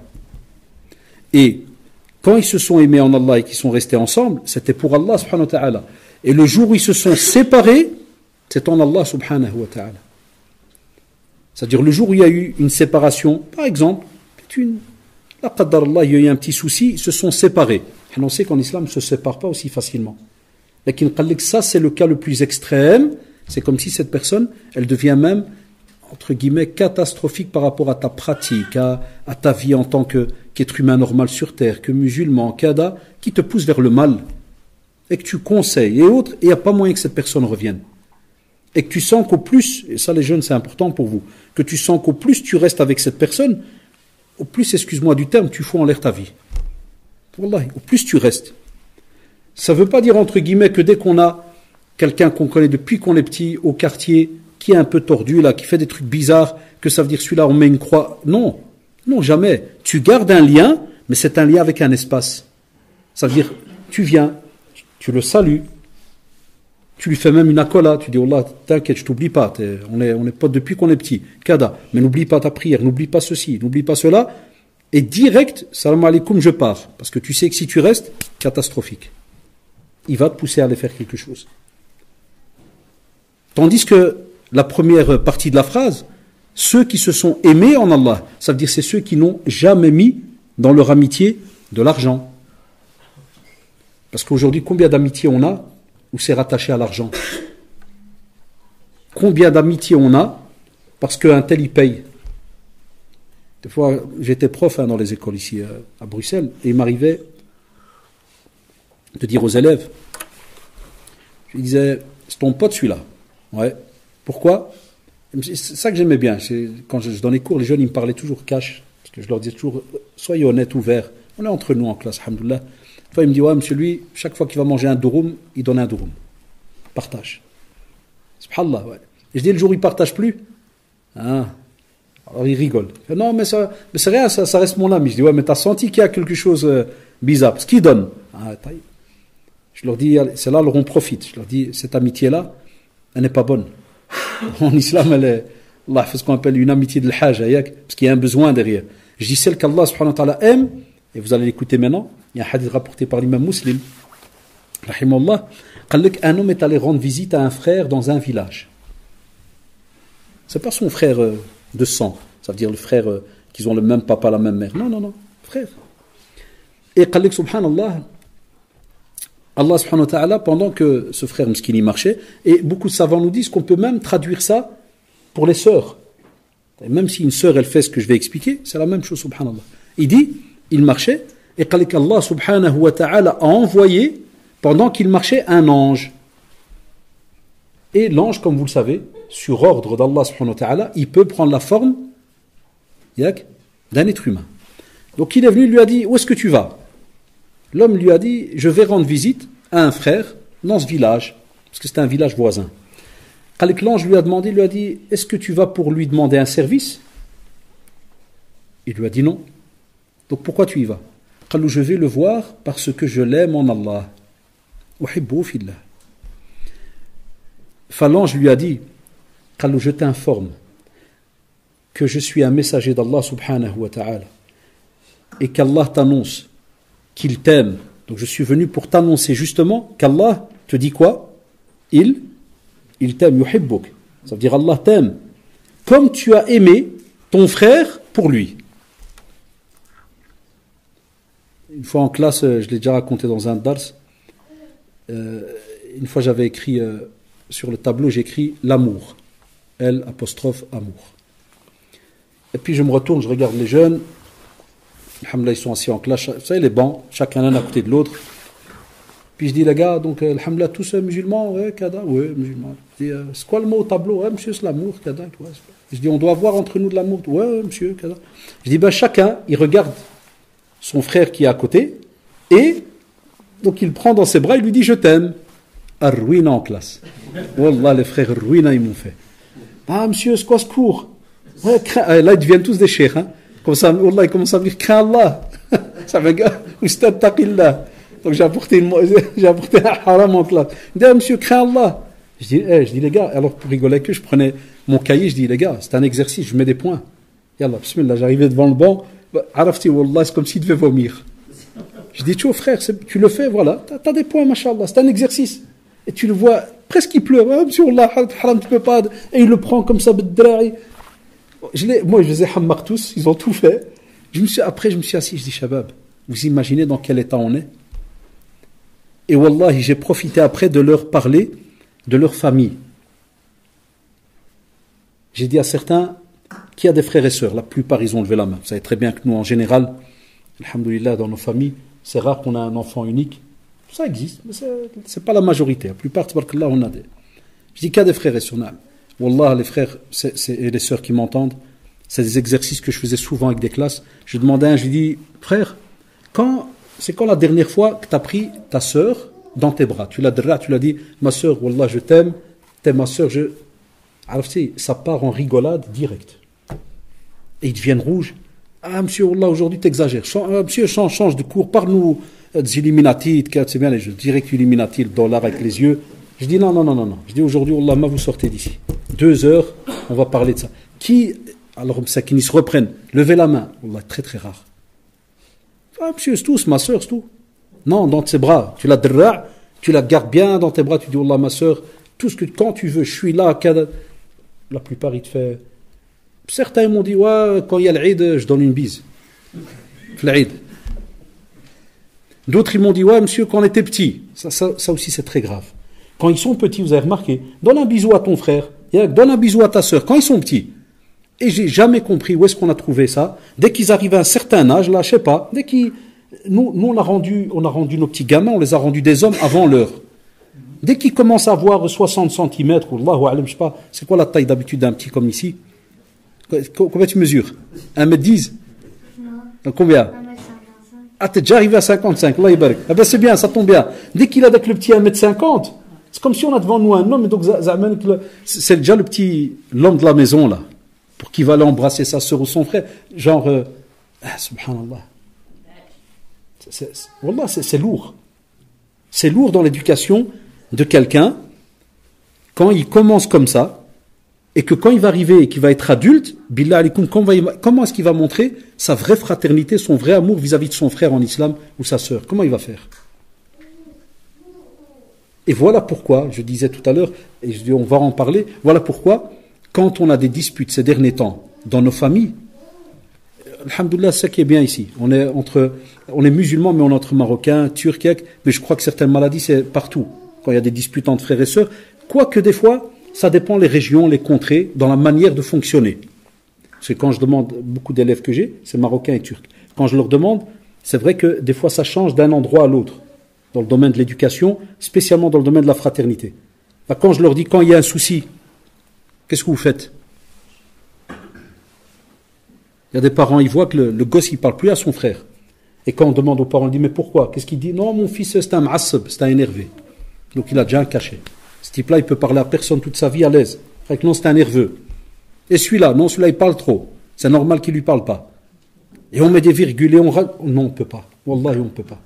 Et quand ils se sont aimés en Allah et qu'ils sont restés ensemble, c'était pour Allah subhanahu wa ta'ala. Et le jour où ils se sont séparés, c'est en Allah subhanahu wa ta'ala. C'est-à-dire le jour où il y a eu une séparation, par exemple, la qaddar Allah, il y a eu un petit souci, ils se sont séparés. Et on sait qu'en islam, on ne se sépare pas aussi facilement. Mais ça, c'est le cas le plus extrême. C'est comme si cette personne, elle devient même, entre guillemets, catastrophique par rapport à ta pratique, à ta vie en tant qu'être humain normal sur terre, que musulman, kada, qui te pousse vers le mal, et que tu conseilles, et autres, et il n'y a pas moyen que cette personne revienne. Et que tu sens qu'au plus, et ça les jeunes c'est important pour vous, que tu sens qu'au plus tu restes avec cette personne, au plus, excuse-moi du terme, tu fous en l'air ta vie. Wallahi, au plus tu restes. Ça ne veut pas dire, entre guillemets, que dès qu'on a quelqu'un qu'on connaît depuis qu'on est petit, au quartier, qui est un peu tordu, là, qui fait des trucs bizarres, que ça veut dire celui-là, on met une croix. Non, non, jamais. Tu gardes un lien, mais c'est un lien avec un espace. Ça veut dire, tu viens, tu le salues, tu lui fais même une accolade, tu dis, Allah, t'inquiète, je t'oublie pas, on est pas depuis qu'on est petit, kada, mais n'oublie pas ta prière, n'oublie pas ceci, n'oublie pas cela, et direct, salam alaikum, je pars, parce que tu sais que si tu restes, catastrophique. Il va te pousser à aller faire quelque chose. Tandis que la première partie de la phrase, ceux qui se sont aimés en Allah, ça veut dire c'est ceux qui n'ont jamais mis dans leur amitié de l'argent. Parce qu'aujourd'hui, combien d'amitiés on a où c'est rattaché à l'argent? Combien d'amitiés on a parce qu'un tel y paye? Des fois, j'étais prof dans les écoles ici à Bruxelles, et il m'arrivait de dire aux élèves, je disais, c'est ton pote celui-là. Ouais. Pourquoi? C'est ça que j'aimais bien. Quand je donnais cours, les jeunes, ils me parlaient toujours cash. Parce que je leur disais toujours, soyez honnêtes, ouverts. On est entre nous en classe, alhamdoulilah. Une fois, il me dit, ouais, monsieur, lui, chaque fois qu'il va manger un durum, il donne un durum. Partage. Subhanallah, ouais. Et je dis, le jour où il ne partage plus, hein, alors il rigole. Il dit, non, mais c'est rien, ça reste mon ami. Je dis, ouais, mais tu as senti qu'il y a quelque chose bizarre. Parce qu'il donne. Ah, je leur dis, c'est là, alors on profite. Je leur dis, cette amitié-là, elle n'est pas bonne. En islam, elle est, Allah fait ce qu'on appelle une amitié de l'haj, parce qu'il y a un besoin derrière. Je dis celle qu'Allah subhanahu wa ta'ala aime, et vous allez l'écouter maintenant. Il y a un hadith rapporté par l'imam Muslim. rahimahullah, un homme est allé rendre visite à un frère dans un village. C'est pas son frère de sang, ça veut dire le frère qu'ils ont le même papa, la même mère. Non, non, non, frère. Et subhanallah, Allah subhanahu wa ta'ala, pendant que ce frère Mskini marchait, et beaucoup de savants nous disent qu'on peut même traduire ça pour les sœurs. Et même si une sœur elle fait ce que je vais expliquer, c'est la même chose, subhanallah. Il dit, il marchait, et Allah subhanahu wa ta'ala a envoyé, pendant qu'il marchait, un ange. Et l'ange, comme vous le savez, sur ordre d'Allah subhanahu wa ta'ala, il peut prendre la forme d'un être humain. Donc il est venu, il lui a dit, où est-ce que tu vas? L'homme lui a dit, je vais rendre visite à un frère dans ce village, parce que c'est un village voisin. L'ange lui a demandé, il lui a dit, est-ce que tu vas pour lui demander un service? Il lui a dit non. Donc pourquoi tu y vas? Je vais le voir parce que je l'aime en Allah. L'ange lui a dit, je t'informe que je suis un messager d'Allah subhanahu wa ta'ala et qu'Allah t'annonce qu'il t'aime. Donc je suis venu pour t'annoncer justement qu'Allah te dit quoi? Il t'aime, yuhibbuk. Ça veut dire Allah t'aime comme tu as aimé ton frère pour lui. Une fois en classe, je l'ai déjà raconté dans un dars, une fois j'avais écrit sur le tableau, j'ai écrit l'amour. L''amour. Et puis je me retourne, je regarde les jeunes. Alhamdoulilah, ils sont assis en classe. Vous savez, les bancs, chacun l'un à côté de l'autre. Puis je dis, les gars, donc, alhamdoulilah, tous musulmans, ouais, kada, ouais, musulmans. Je dis, c'est quoi le mot au tableau? Ouais, monsieur, c'est l'amour, kada. Ouais, je dis, on doit avoir entre nous de l'amour. Ouais, monsieur, kada. Je dis, chacun, il regarde son frère qui est à côté, et donc il prend dans ses bras, il lui dit, je t'aime. Arruina en classe. Wallah, les frères Arruina, ils m'ont fait. Ah, monsieur, c'est quoi ce cours? Ouais, là, ils deviennent tous des cheikhs, hein. Comme ça, Wallah, ils commencent à me dire, crains Allah. Ça me gars, Ustad taqillah. Donc j'ai apporté un haram en classe. Il dit, ah, monsieur, crains Allah. Je dis, les gars, alors pour rigoler que je prenais mon cahier, je dis, les gars, c'est un exercice, je mets des points. Yallah, bismillah, j'arrivais devant le banc, arafti, wallah, c'est comme s'il devait vomir. Je dis, tu frère, tu le fais, voilà, t'as des points, mashallah, c'est un exercice. Et tu le vois, presque il pleure, ah, monsieur, wallah, haram, tu peux pas, et il le prend comme ça, b'dra'i. Moi, je les ai hammar tous, ils ont tout fait. Après, je me suis assis, je dis, Shabab, vous imaginez dans quel état on est? Et wallahi, j'ai profité après de leur parler de leur famille. J'ai dit à certains, qui a des frères et sœurs? La plupart, ils ont levé la main. Vous savez très bien que nous, en général, alhamdoulilah, dans nos familles, c'est rare qu'on a un enfant unique. Ça existe, mais c'est pas la majorité. La plupart, tabarakallah, on a des. Je dis qu'il y a des frères et sœurs. Wallah, les frères et les sœurs qui m'entendent, c'est des exercices que je faisais souvent avec des classes. Je demandais à un, je lui dis, frère, c'est quand la dernière fois que tu as pris ta sœur dans tes bras? Tu l'as dit, ma sœur, wallah, je t'aime, t'es ma sœur, alors, ça part en rigolade directe. Et ils deviennent rouges. Ah, monsieur, wallah, aujourd'hui t'exagères. Monsieur, change de cours, parle-nous des Illuminati, c'est bien les jeux, direct Illuminati, le dollar avec les yeux. Je dis non. Je dis aujourd'hui, wallah, vous sortez d'ici. 2 heures, on va parler de ça. Alors, ça qui se reprennent, levez la main. Wallah, très très rare. Ah, monsieur, c'est tout, c'est ma soeur, c'est tout. Non, dans tes bras, tu la gardes bien dans tes bras, tu dis, wallah, ma soeur, tout ce que, quand tu veux, je suis là. La plupart, ils te font. Certains m'ont dit, ouais, quand il y a l'Eid, je donne une bise. L'Eid. D'autres, ils m'ont dit, ouais, monsieur, quand on était petit. Ça aussi, c'est très grave. Quand ils sont petits, vous avez remarqué, donne un bisou à ton frère, donne un bisou à ta soeur, quand ils sont petits. Et j'ai jamais compris où est-ce qu'on a trouvé ça. Dès qu'ils arrivent à un certain âge, là, je sais pas, nous on a rendu nos petits gamins, on les a rendus des hommes avant l'heure. Dès qu'ils commencent à avoir 60 cm, Allahu a'lam, je sais pas, c'est quoi la taille d'habitude d'un petit comme ici? Combien tu mesures? 1m10? Non. Combien? 1m55. Ah, t'es déjà arrivé à 55, Allah yabarak. Ah ben c'est bien, ça tombe bien. Dès qu'il a avec le petit 1m50, c'est comme si on a devant nous un homme, et donc c'est déjà l'homme de la maison, là, pour qu'il va aller embrasser sa sœur ou son frère. Genre, subhanallah. Wallah, c'est lourd. C'est lourd dans l'éducation de quelqu'un, quand il commence comme ça, et que quand il va arriver et qu'il va être adulte, billah alikoum, comment est-ce qu'il va montrer sa vraie fraternité, son vrai amour vis-à-vis de son frère en islam ou sa sœur? Comment il va faire? Et voilà pourquoi, je disais tout à l'heure, et je dis on va en parler, voilà pourquoi, quand on a des disputes ces derniers temps dans nos familles, alhamdoulilah, c'est ça qui est bien ici. On est musulmans, mais on est entre Marocains, Turcs, mais je crois que certaines maladies, c'est partout. Quand il y a des disputes entre frères et sœurs, quoique des fois, ça dépend les régions, les contrées, dans la manière de fonctionner. Parce que quand je demande, beaucoup d'élèves que j'ai, c'est Marocains et Turcs. Quand je leur demande, c'est vrai que des fois, ça change d'un endroit à l'autre. Dans le domaine de l'éducation, spécialement dans le domaine de la fraternité. Quand je leur dis, quand il y a un souci, qu'est-ce que vous faites? Il y a des parents, ils voient que le gosse, il ne parle plus à son frère. Et quand on demande aux parents, on dit, mais pourquoi? Qu'est-ce qu'il dit? Non, mon fils, c'est un ma'assab, c'est un énervé. Donc il a déjà un cachet. Ce type-là, il peut parler à personne toute sa vie à l'aise. Fait que non, c'est un nerveux. Et celui-là, non, celui-là, il parle trop. C'est normal qu'il ne lui parle pas. Et on met des virgules et on... Non, on ne peut pas. Wallahi, on ne peut pas.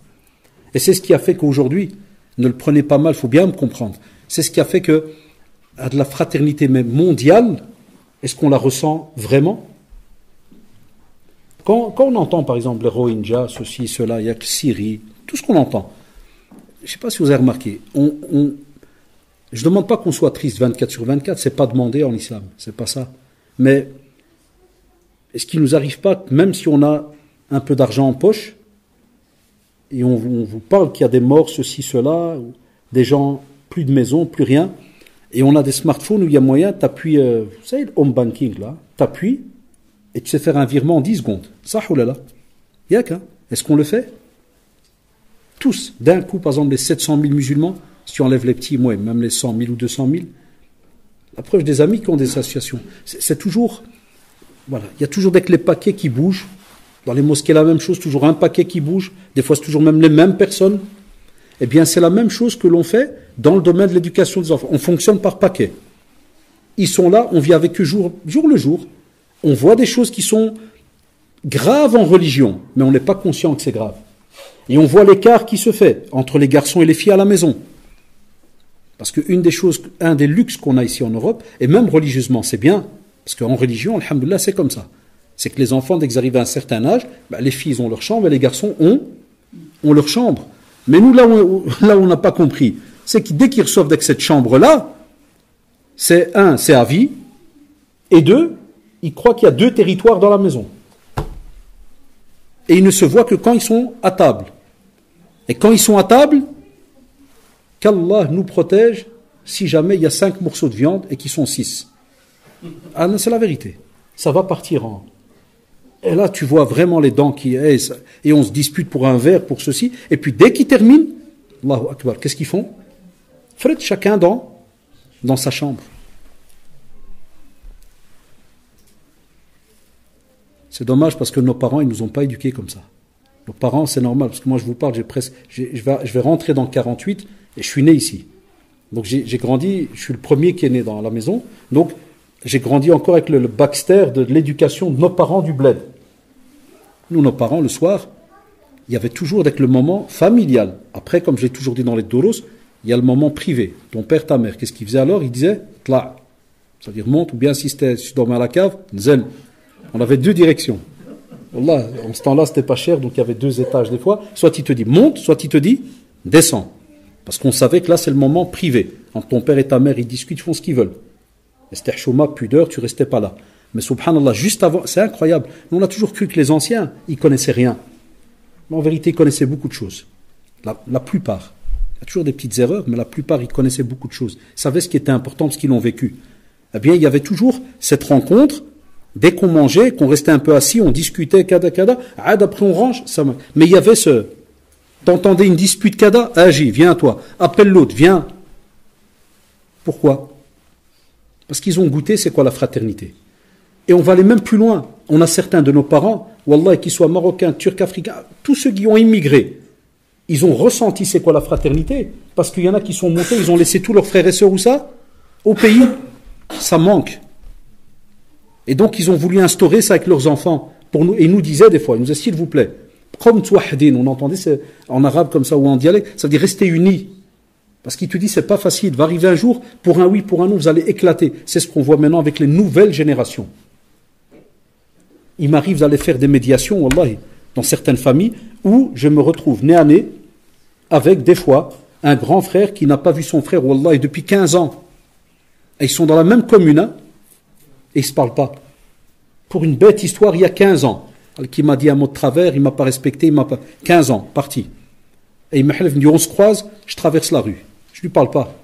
Et c'est ce qui a fait qu'aujourd'hui, ne le prenez pas mal, il faut bien me comprendre. C'est ce qui a fait que, à de la fraternité même mondiale, est-ce qu'on la ressent vraiment? Quand on entend par exemple les Rohingyas, ceci, cela, il y a que Syrie, tout ce qu'on entend. Je ne sais pas si vous avez remarqué, je ne demande pas qu'on soit triste 24/24, c'est pas demandé en islam, c'est pas ça. Mais est-ce qu'il ne nous arrive pas, même si on a un peu d'argent en poche, et on vous parle qu'il y a des morts, ceci, cela, des gens, plus de maison, plus rien, et on a des smartphones où il y a moyen, t'appuies, vous savez, le home banking là, t'appuies, et tu sais faire un virement en 10 secondes. Ça, oh là là. Yak, hein? Est-ce qu'on le fait? Tous, d'un coup, par exemple, les 700 000 musulmans, si tu enlèves les petits, moi, même les 100 000 ou 200 000, la preuve des amis qui ont des associations. C'est toujours, voilà, il y a toujours dès que les paquets qui bougent, dans les mosquées la même chose, toujours un paquet qui bouge, des fois c'est toujours même les mêmes personnes. Eh bien, c'est la même chose que l'on fait dans le domaine de l'éducation des enfants. On fonctionne par paquet. Ils sont là, on vit avec eux jour le jour. On voit des choses qui sont graves en religion, mais on n'est pas conscient que c'est grave. Et on voit l'écart qui se fait entre les garçons et les filles à la maison. Parce qu'une des choses, un des luxes qu'on a ici en Europe, et même religieusement, c'est bien, parce qu'en religion, alhamdoulilah, c'est comme ça. C'est que les enfants, dès qu'ils arrivent à un certain âge, les filles ils ont leur chambre et les garçons ont leur chambre. Mais nous, là où on n'a pas compris, c'est que dès qu'ils reçoivent avec cette chambre-là, c'est à vie, et deux, ils croient qu'il y a 2 territoires dans la maison. Et ils ne se voient que quand ils sont à table. Et quand ils sont à table, qu'Allah nous protège si jamais il y a 5 morceaux de viande et qu'ils sont 6. Ah non, c'est la vérité. Ça va partir en... Et là, tu vois vraiment les dents qui... Et on se dispute pour un verre, pour ceci. Et puis dès qu'ils terminent, Allahu Akbar, qu'est-ce qu'ils font? Fred, chacun dans sa chambre. C'est dommage parce que nos parents, ils nous ont pas éduqués comme ça. Nos parents, c'est normal, parce que moi je vous parle, je vais rentrer dans 48 et je suis né ici. Donc j'ai grandi, je suis le premier qui est né dans la maison, donc j'ai grandi encore avec le Baxter de l'éducation de nos parents du bled. Nous, nos parents, le soir, il y avait toujours avec le moment familial. Après, comme j'ai toujours dit dans les douros, il y a le moment privé. Ton père, ta mère, qu'est-ce qu'il faisait alors? Il disait, tla, c'est-à-dire monte, ou bien si tu dormais à la cave, zen. On avait 2 directions. Wallah, en ce temps-là, c'était pas cher, donc il y avait 2 étages des fois. Soit il te dit monte, soit il te dit descends. Parce qu'on savait que là, c'est le moment privé. Entre ton père et ta mère, ils discutent, ils font ce qu'ils veulent. Et c'était chouma, pudeur, tu restais pas là. Mais subhanallah, juste avant, c'est incroyable. Nous, on a toujours cru que les anciens, ils connaissaient rien. Mais en vérité, ils connaissaient beaucoup de choses. La plupart. Il y a toujours des petites erreurs, mais la plupart, ils connaissaient beaucoup de choses. Ils savaient ce qui était important parce qu'ils l'ont vécu. Eh bien, il y avait toujours cette rencontre. Dès qu'on mangeait, qu'on restait un peu assis, on discutait, kada, après on range. Mais il y avait t'entendais une dispute, kada, agis, viens toi, appelle l'autre, viens. Pourquoi? Parce qu'ils ont goûté, c'est quoi la fraternité. Et on va aller même plus loin. On a certains de nos parents, wallah, qu'ils soient marocains, turcs, africains, tous ceux qui ont immigré, ils ont ressenti c'est quoi la fraternité. Parce qu'il y en a qui sont montés, ils ont laissé tous leurs frères et sœurs, où ça? Au pays. Ça manque. Et donc, ils ont voulu instaurer ça avec leurs enfants. Pour nous, et ils nous disaient des fois, ils nous disaient, s'il vous plaît, comme touahdin, on entendait en arabe comme ça ou en dialecte, ça veut dire rester unis. Parce qu'il te dit, c'est pas facile. Va arriver un jour, pour un oui, pour un non, vous allez éclater. C'est ce qu'on voit maintenant avec les nouvelles générations. Il m'arrive d'aller faire des médiations, wallahi, dans certaines familles, où je me retrouve nez à nez avec, des fois, un grand frère qui n'a pas vu son frère, wallah, depuis 15 ans. Et ils sont dans la même commune, hein, et ils ne se parlent pas. Pour une bête histoire, il y a 15 ans, qui m'a dit un mot de travers, il ne m'a pas respecté, il m'a pas... 15 ans, parti. Et il me dit, on se croise, je traverse la rue. Je ne lui parle pas.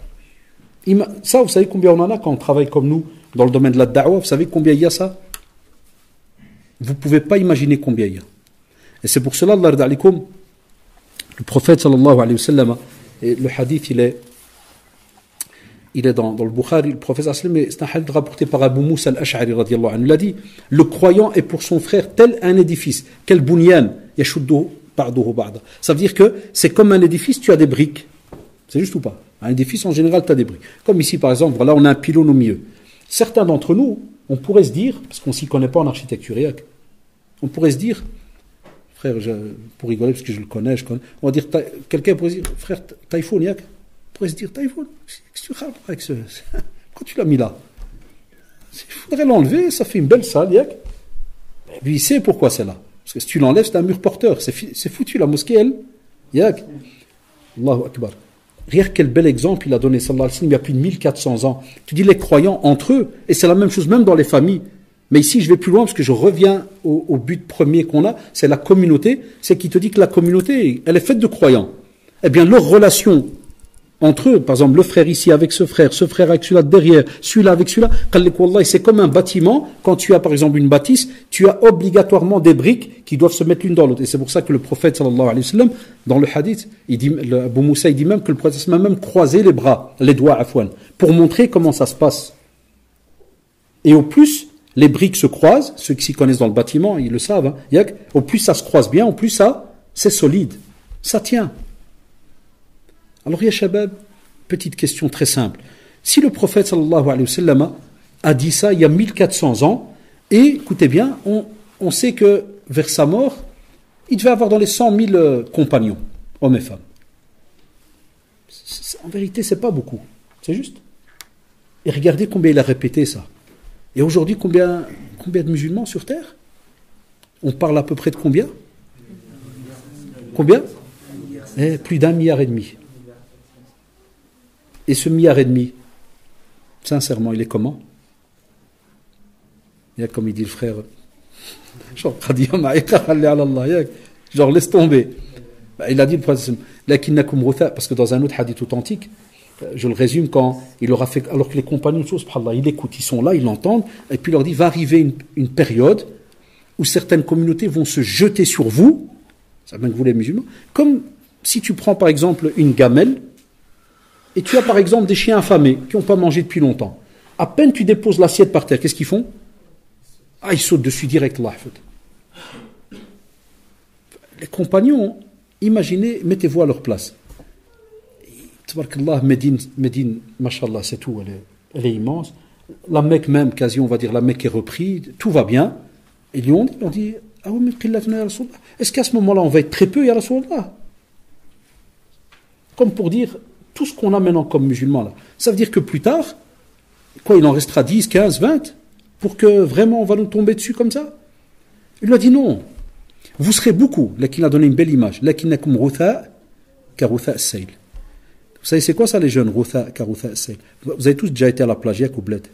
Ça, vous savez combien on en a quand on travaille comme nous, dans le domaine de la da'wah, vous savez combien il y a ça? Vous ne pouvez pas imaginer combien il y a. Et c'est pour cela, Allah yarda alaykoum, le prophète sallallahu alayhi wa sallam, et le hadith il est dans le Bukhari, le prophète sallallahu alayhi wa sallam, c'est un hadith rapporté par Abu Moussa al-Ash'ari radiyallahu anhu, il a dit, le croyant est pour son frère tel un édifice, quel bunyan yashudduhu ba'duhu ba'da. Ça veut dire que c'est comme un édifice, tu as des briques. C'est juste ou pas? Un édifice en général, tu as des briques. Comme ici par exemple, voilà, on a un pylône au milieu. Certains d'entre nous, on pourrait se dire, parce qu'on ne s'y connaît pas en architecture, on pourrait se dire, frère, pour rigoler, parce que je le connais, on va dire, quelqu'un pourrait se dire, frère, Taïfoun, on pourrait se dire, Taïfoun, qu'est-ce que tu fais avec ce... Pourquoi tu l'as mis là? Il faudrait l'enlever, ça fait une belle salle, Et puis il sait pourquoi c'est là. Parce que si tu l'enlèves, c'est un mur porteur. C'est foutu, la mosquée, elle. Allahu Akbar. Regarde quel bel exemple il a donné, sallallahu alayhi wa sallam, il y a plus de 1400 ans. Tu dis les croyants entre eux, et c'est la même chose même dans les familles. Mais ici, je vais plus loin parce que je reviens au but premier qu'on a, c'est la communauté. C'est qui te dit que la communauté, elle est faite de croyants. Eh bien, leur relation entre eux, par exemple, le frère ici avec ce frère avec celui-là derrière, celui-là avec celui-là, c'est comme un bâtiment. Quand tu as, par exemple, une bâtisse, tu as obligatoirement des briques qui doivent se mettre l'une dans l'autre. Et c'est pour ça que le prophète, sallallahu alayhi wa sallam, dans le hadith, il dit, Abu Moussa, il dit même que le prophète m'a même croisé les bras, les doigts, afwan, pour montrer comment ça se passe. Et au plus, les briques se croisent, ceux qui s'y connaissent dans le bâtiment, ils le savent, hein, au plus ça se croise bien, au plus ça, c'est solide, ça tient. Alors, ya shabab, petite question très simple. Si le prophète sallallahu alayhi wa sallam a dit ça il y a 1400 ans, et écoutez bien, on sait que vers sa mort, il devait avoir dans les 100 000 compagnons, hommes et femmes. En vérité, c'est pas beaucoup, c'est juste. Et regardez combien il a répété ça. Et aujourd'hui, combien de musulmans sur Terre? On parle à peu près de combien? Combien? Plus d'1,5 milliard. Et ce 1,5 milliard, sincèrement, il est comment? Comme il dit le frère, genre, laisse tomber. Il a dit le prophète, parce que dans un autre hadith authentique, je le résume, quand il aura fait, alors que les compagnons, ils écoutent, ils sont là, ils l'entendent, et puis il leur dit, va arriver une période où certaines communautés vont se jeter sur vous, ça veut dire que vous les musulmans, comme si tu prends par exemple une gamelle, et tu as par exemple des chiens affamés qui n'ont pas mangé depuis longtemps. À peine tu déposes l'assiette par terre, qu'est-ce qu'ils font? Ils sautent dessus direct. Les compagnons, imaginez, mettez-vous à leur place. Tabarakallah, Médine, mashallah, c'est tout, elle est immense. La Mecque même, quasi, on va dire, la Mecque est reprise, tout va bien. Et ils ont dit, est-ce qu'à ce moment-là, on va être très peu, ya Rasulallah? Comme pour dire, tout ce qu'on a maintenant comme musulmans, là, ça veut dire que plus tard, il en restera 10, 15, 20, pour que vraiment on va nous tomber dessus comme ça? Il lui a dit non. Vous serez beaucoup. Là, qu'il a donné une belle image. Là, qu'il n'a comme Routha, car Routha Sail. Vous savez, c'est quoi ça, les jeunes? Routha, car Routha Sail. Vous avez tous déjà été à la plage, au bled.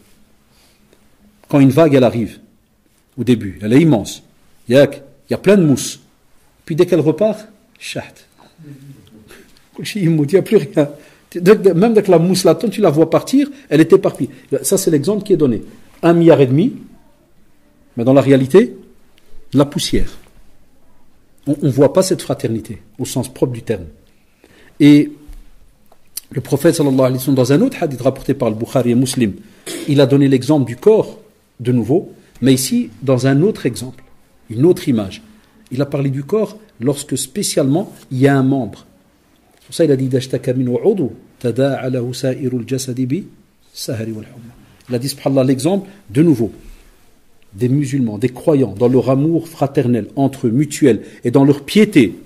Quand une vague, elle arrive, au début, elle est immense. Il y a plein de mousse. Puis dès qu'elle repart, chaht. Il n'y a plus rien. Même dès que la mousse l'attend, tu la vois partir, elle est éparpillée. Ça, c'est l'exemple qui est donné. 1,5 milliard, mais dans la réalité, la poussière. On ne voit pas cette fraternité, au sens propre du terme. Et le prophète, sallallahu alayhi wa sallam, dans un autre hadith rapporté par le Bukhari et Muslim, il a donné l'exemple du corps, de nouveau, mais ici, dans un autre exemple, une autre image. Il a parlé du corps lorsque, spécialement, il y a un membre. C'est pour ça, il a dit, il a dit, subhanallah, l'exemple, de nouveau, des musulmans, des croyants, dans leur amour fraternel, entre eux, mutuel, et dans leur piété,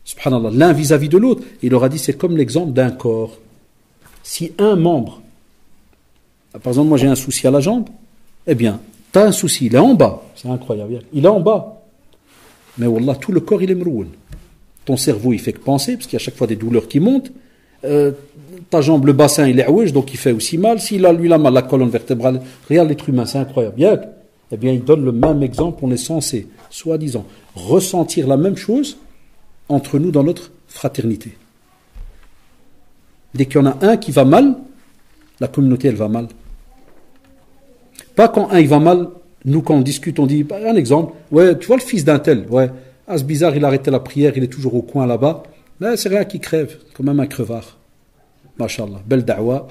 subhanallah, l'un vis-à-vis de l'autre, il leur a dit, c'est comme l'exemple d'un corps. Si un membre, par exemple, moi j'ai un souci à la jambe, eh bien, tu as un souci, il est en bas, c'est incroyable, il est en bas, mais wallah, tout le corps il est mrououn. Ton cerveau il fait que penser, parce qu'il y a chaque fois des douleurs qui montent, ta jambe, le bassin, il est ouige, donc il fait aussi mal. S'il a, lui, la mal, la colonne vertébrale, regarde l'être humain, c'est incroyable. Eh bien, il donne le même exemple. On est censé, soi-disant, ressentir la même chose entre nous dans notre fraternité. Dès qu'il y en a un qui va mal, la communauté, elle va mal. Pas quand un, il va mal, nous, quand on discute, on dit, un exemple, ouais, tu vois le fils d'un tel, ouais, ah, c'est bizarre, il a arrêté la prière, il est toujours au coin là-bas. Mais c'est rien qui crève, quand même un crevard. Masha'Allah, belle da'wa,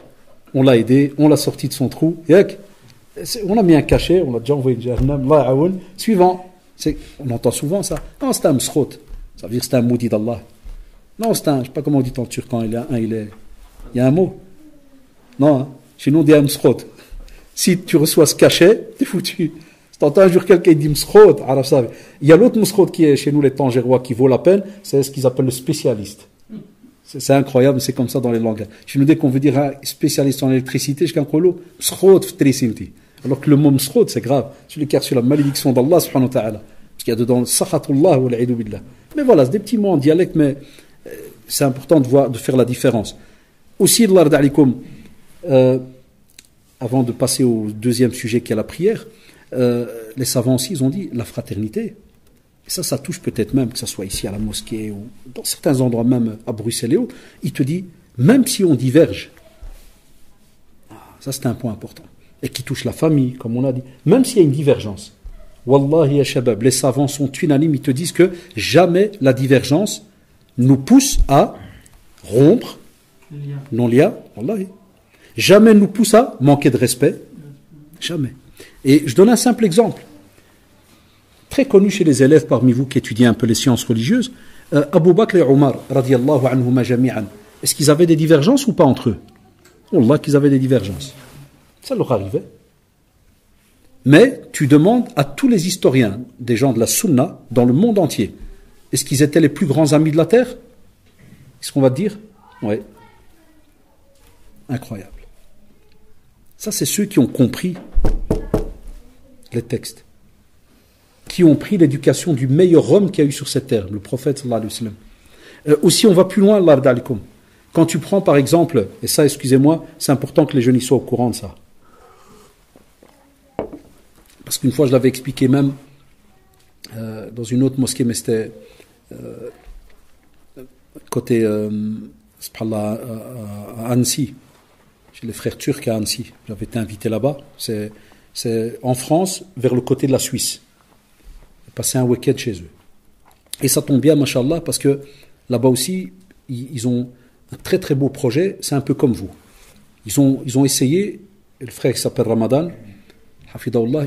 on l'a aidé, on l'a sorti de son trou, on a mis un cachet, on l'a déjà envoyé Jahannam, suivant, on entend souvent ça. Non, c'est un mskhot, ça veut dire que c'est un maudit d'Allah. Non, c'est un, je ne sais pas comment on dit en turc quand il y a un mot. Non, hein, chez nous on dit un mskhot. Si tu reçois ce cachet, t'es foutu. Si t'entends un jour quelqu'un dit mskhot, il y a l'autre mskhot qui est chez nous les Tangérois qui vaut la peine, c'est ce qu'ils appellent le spécialiste. C'est incroyable, c'est comme ça dans les langues. Chez nous, dès qu'on veut dire un spécialiste en électricité, je dis mskhot f'tricity. Alors que le mot mskhot, c'est grave. Celui qui a reçu la malédiction d'Allah subhanahu wa ta'ala. Parce qu'il y a dedans sakhatullah wa l'a'idu billah. Mais voilà, c'est des petits mots en dialecte, mais c'est important de faire la différence. Aussi, avant de passer au deuxième sujet qui est la prière, les savants aussi, ils ont dit la fraternité. Et ça touche peut-être même, que ce soit ici à la mosquée ou dans certains endroits, même à Bruxelles et autres. Il te dit, même si on diverge, ça c'est un point important, et qui touche la famille, comme on a dit, même s'il y a une divergence, Wallahi ya shabab, les savants sont unanimes, ils te disent que jamais la divergence nous pousse à rompre nos liens, Wallahi. Jamais nous pousse à manquer de respect. Jamais. Et je donne un simple exemple. Très connu chez les élèves parmi vous qui étudient un peu les sciences religieuses. Abu Bakr et Omar, radiyallahu anhuma jami'an. Est-ce qu'ils avaient des divergences ou pas entre eux? Wallah qu'ils avaient des divergences. Ça leur arrivait. Mais tu demandes à tous les historiens, des gens de la Sunna, dans le monde entier, est-ce qu'ils étaient les plus grands amis de la terre? Est-ce qu'on va te dire? Oui. Incroyable. Ça, c'est ceux qui ont compris les textes, qui ont pris l'éducation du meilleur homme qu'il y a eu sur cette terre, le prophète sallallahu alayhi wa sallam. Aussi, on va plus loin, Allah d'alikum. Quand tu prends par exemple, et ça, excusez-moi, c'est important que les jeunes y soient au courant de ça. Parce qu'une fois, je l'avais expliqué même dans une autre mosquée, mais c'était côté à Annecy, chez les frères turcs à Annecy. J'avais été invité là-bas. C'est en France, vers le côté de la Suisse. J'ai passé un week-end chez eux. Et ça tombe bien, mashallah, parce que là-bas aussi, ils ont un très très beau projet. C'est un peu comme vous. Ils ont essayé, le frère qui s'appelle Ramadan, Hafidahullah,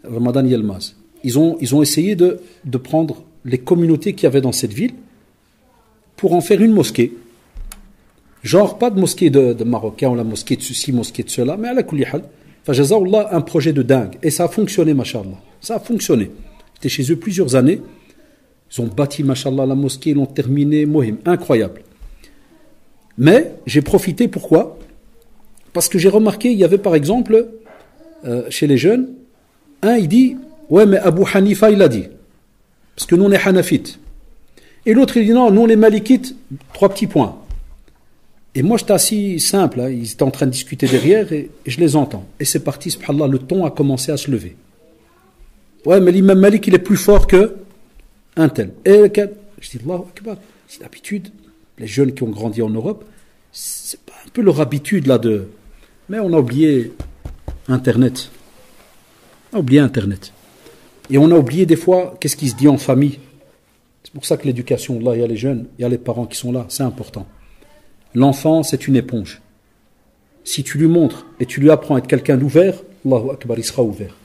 Ramadan Yelmaz, ils ont essayé de prendre les communautés qu'il y avait dans cette ville pour en faire une mosquée. Genre, pas de mosquée de Marocains ou la mosquée de ceci, mosquée de cela, mais à la kulli hal. Fajazahullah, un projet de dingue. Et ça a fonctionné, mashallah. Ça a fonctionné. J'étais chez eux plusieurs années. Ils ont bâti, mashallah, la mosquée, ils l'ont terminé, mohim, incroyable. Mais j'ai profité, pourquoi? Parce que j'ai remarqué, il y avait par exemple, chez les jeunes, un il dit, ouais mais Abu Hanifa il a dit, parce que nous on est Hanafites. Et l'autre il dit non, nous on est Malikites, 3 petits points. Et moi j'étais assis simple, hein, ils étaient en train de discuter derrière et je les entends. Et c'est parti, subhanallah, le ton a commencé à se lever. Ouais mais l'imam Malik il est plus fort que un tel. Et je dis Allahu Akbar, c'est d'habitude, les jeunes qui ont grandi en Europe, c'est pas un peu leur habitude là de... Mais on a oublié Internet. On a oublié Internet. Et on a oublié des fois qu'est-ce qui se dit en famille. C'est pour ça que l'éducation, là, il y a les jeunes, il y a les parents qui sont là, c'est important. L'enfant, c'est une éponge. Si tu lui montres et tu lui apprends à être quelqu'un d'ouvert, Allahu Akbar, il sera ouvert.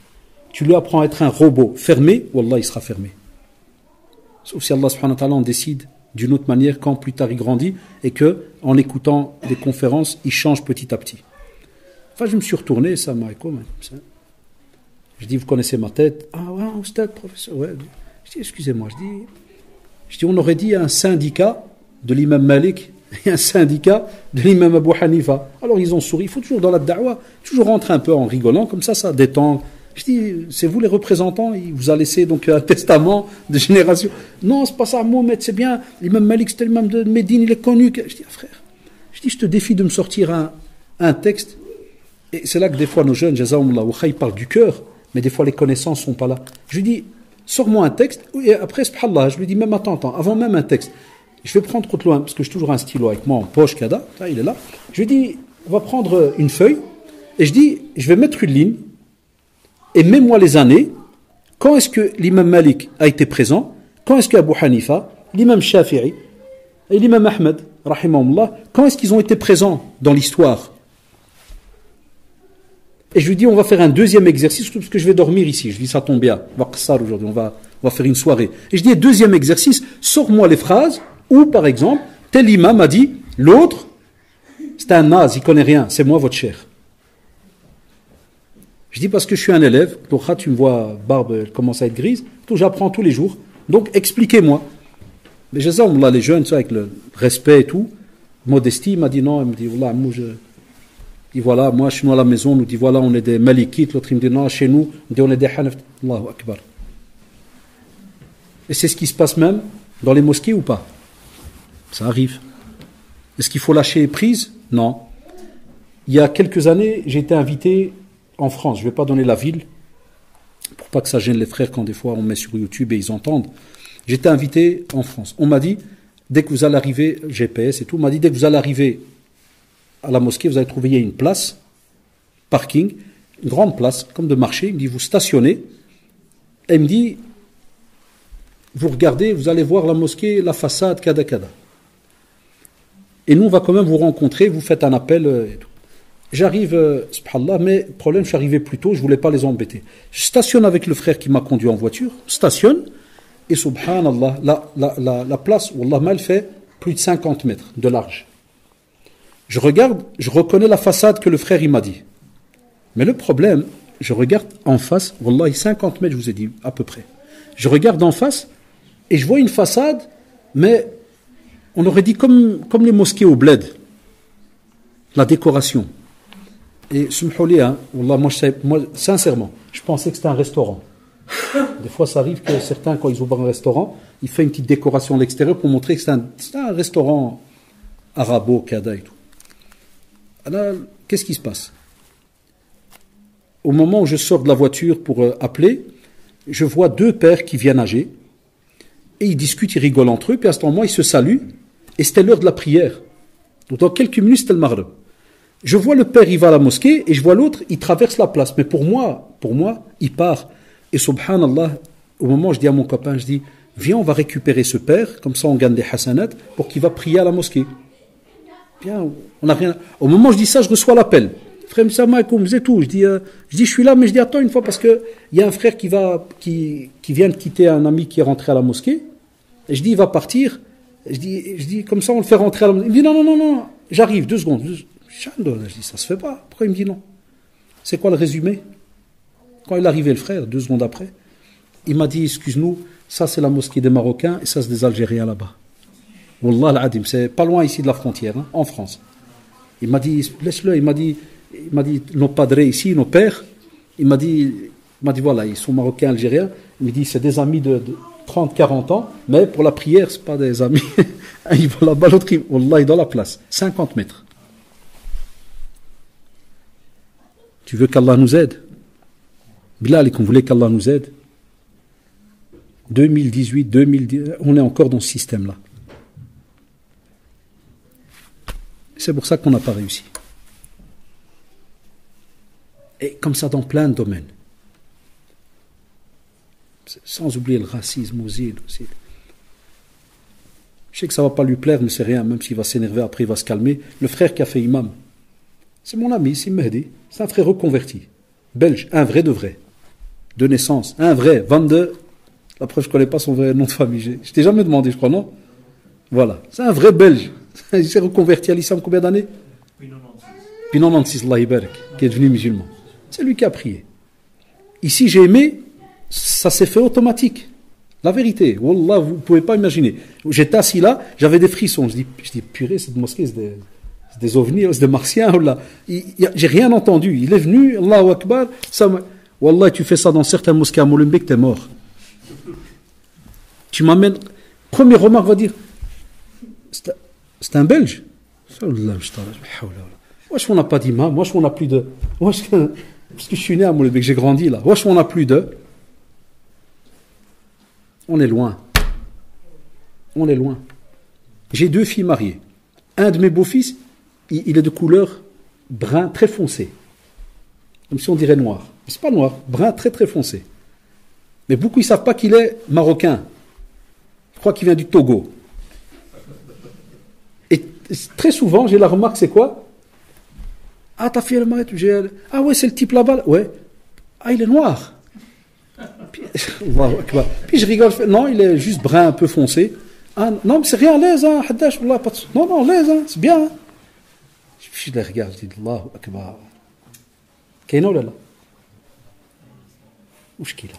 Tu lui apprends à être un robot fermé, Wallah, il sera fermé. Sauf si Allah subhanahu wa ta'ala en décide d'une autre manière quand plus tard il grandit et que, en écoutant des conférences, il change petit à petit. Enfin, je me suis retourné, ça m'a écho. Je dis, vous connaissez ma tête? Ah ouais, ustad, professeur. Ouais. Je dis, excusez-moi. Je dis, on aurait dit un syndicat de l'imam Malik et un syndicat de l'imam Abu Hanifa. Alors ils ont souri. Il faut toujours dans la da'wa, toujours rentrer un peu en rigolant, comme ça détend. Je dis, c'est vous les représentants, il vous a laissé donc un testament de génération. Non, c'est pas ça, Mohamed, c'est bien. L'imam Malik, c'était l'imam de Médine, il est connu. Je dis, ah, frère, dis, je te défie de me sortir un texte. Et c'est là que des fois nos jeunes, jazaoumullah, ils parlent du cœur, mais des fois les connaissances ne sont pas là. Je lui dis, sors-moi un texte, et après, subhanallah, je lui dis, même attends, avant même un texte, je vais prendre trop loin, parce que j'ai toujours un stylo avec moi en poche, kada, il est là. Je lui dis, on va prendre une feuille, et je dis, je vais mettre une ligne, et mets-moi les années, quand est-ce que l'imam Malik a été présent, quand est-ce qu'Abu Hanifa, l'imam Shafi'i, et l'imam Ahmed, rahimahullah, quand est-ce qu'ils ont été présents dans l'histoire? Et je lui dis, on va faire un deuxième exercice, parce que je vais dormir ici. Je dis, ça tombe bien, on va qasar aujourd'hui, on va faire une soirée. Et je dis, deuxième exercice, sors-moi les phrases où, par exemple, tel imam a dit, l'autre, c'est un naze, il connaît rien, c'est moi votre cher. Je dis, parce que je suis un élève, donc tu me vois, barbe, elle commence à être grise, donc j'apprends tous les jours, donc expliquez-moi. Mais jazakumullah, les jeunes, ça, avec le respect et tout, modestie, il m'a dit non, il me dit, voilà, moi, dit voilà, moi, chez nous à la maison, on nous dit voilà, on est des malikites, l'autre il me dit non, chez nous, on est des hanaf. Allahu Akbar. Et c'est ce qui se passe même dans les mosquées ou pas? Ça arrive. Est-ce qu'il faut lâcher prise? Non. Il y a quelques années, j'ai été invité en France, je ne vais pas donner la ville, pour pas que ça gêne les frères quand des fois on met sur YouTube et ils entendent. J'étais invité en France. On m'a dit, dès que vous allez arriver, GPS et tout, on m'a dit, dès que vous allez arriver à la mosquée, vous allez trouver il y a une place, parking, une grande place, comme de marché. Il me dit, vous stationnez. Et il me dit, vous regardez, vous allez voir la mosquée, la façade, kada kada. Et nous, on va quand même vous rencontrer, vous faites un appel et tout. J'arrive, subhanallah, mais problème, je suis arrivé plus tôt, je ne voulais pas les embêter. Je stationne avec le frère qui m'a conduit en voiture, stationne, et subhanallah, la place, wallah, elle fait plus de 50 mètres de large. Je regarde, je reconnais la façade que le frère il m'a dit. Mais le problème, je regarde en face, wallah, 50 mètres, je vous ai dit, à peu près. Je regarde en face, et je vois une façade, mais on aurait dit comme les mosquées au bled. La décoration. Et subhanallah, hein, wallah, moi, sincèrement, je pensais que c'était un restaurant. Des fois, ça arrive que certains, quand ils ouvrent un restaurant, ils font une petite décoration à l'extérieur pour montrer que c'est un restaurant arabo, kada et tout. Alors, qu'est-ce qui se passe? Au moment où je sors de la voiture pour appeler, je vois deux pères qui viennent nager, et ils discutent, ils rigolent entre eux, puis à ce moment, ils se saluent, et c'était l'heure de la prière. Donc, dans quelques minutes, c'était le maghrib. Je vois le père, il va à la mosquée, et je vois l'autre, il traverse la place. Mais pour moi, il part. Et subhanallah, au moment où je dis à mon copain, je dis, viens, on va récupérer ce père, comme ça on gagne des hasanat, pour qu'il va prier à la mosquée. Bien, on n'a rien. Au moment où je dis ça, je reçois l'appel. Frère Moussama, comme c'est tout. Je dis, je suis là, mais je dis, attends une fois, parce que il y a un frère qui vient de quitter un ami qui est rentré à la mosquée. Et je dis, il va partir. Je dis, comme ça, on le fait rentrer à la mosquée. Il me dit, non, j'arrive, 2 secondes. Je dis, ça se fait pas. Pourquoi il me dit non? C'est quoi le résumé? Quand il est arrivé, le frère, 2 secondes après, il m'a dit, excuse-nous, ça c'est la mosquée des Marocains et ça c'est des Algériens là-bas. Wallah al-Adim, c'est pas loin ici de la frontière, hein, en France. Il m'a dit, laisse-le, il m'a dit, nos padres ici, nos pères, il m'a dit, voilà, ils sont Marocains, Algériens. Il me dit, c'est des amis de 30, 40 ans, mais pour la prière, c'est pas des amis. Ils vont là-bas, l'autre, wallah, il est dans la place. 50 mètres. Tu veux qu'Allah nous aide? Bilal, et qu'on voulait qu'Allah nous aide. 2018, 2010, on est encore dans ce système-là. C'est pour ça qu'on n'a pas réussi. Et comme ça dans plein de domaines. Sans oublier le racisme aussi. Je sais que ça ne va pas lui plaire, mais c'est rien, même s'il va s'énerver, après il va se calmer. Le frère qui a fait imam, c'est mon ami, c'est Mehdi, c'est un frère reconverti, belge, un vrai de vrai, de naissance, un vrai, 22, la preuve je ne connais pas son vrai nom de famille, je t'ai jamais demandé, je crois, non? Voilà, c'est un vrai belge, il s'est reconverti à l'islam combien d'années? Puis 96, Allah Ibarak, qui est devenu musulman. C'est lui qui a prié. Ici j'ai aimé, ça s'est fait automatique. La vérité, wallah, vous ne pouvez pas imaginer. J'étais assis là, j'avais des frissons. Je dis purée, cette mosquée, c'est des ovnis, c'est des martiens. J'ai rien entendu. Il est venu, Allahu Akbar. Wallah, tu fais ça dans certaines mosquées à Molenbeek, t'es mort. Tu m'amènes. Première remarque, va dire, c'est un Belge. Wesh, on n'a pas d'imam, wesh, on n'a plus de. Wesh, parce que je suis né à Molenbeek, j'ai grandi là. Wesh, on n'a plus de. On est loin. On est loin. J'ai 2 filles mariées. Un de mes beaux-fils, il est de couleur brun très foncé. Comme si on dirait noir. Mais c'est pas noir, brun très très foncé. Mais beaucoup ils savent pas qu'il est marocain. Je crois qu'il vient du Togo. Et très souvent, j'ai la remarque, c'est quoi? Ah, ta fille elle est mariée, ah ouais, c'est le type là-bas. Ouais. Ah, il est noir. Puis je rigole. Non, il est juste brun un peu foncé. Ah, non, mais c'est rien, l'aise, hein, Haddash, wallah, pas de... Non, l'aise, hein, c'est bien. Hein. Je les regarde, je dis, Allahu Akbar. Qu'est-ce que là? Où est-ce qu'il a?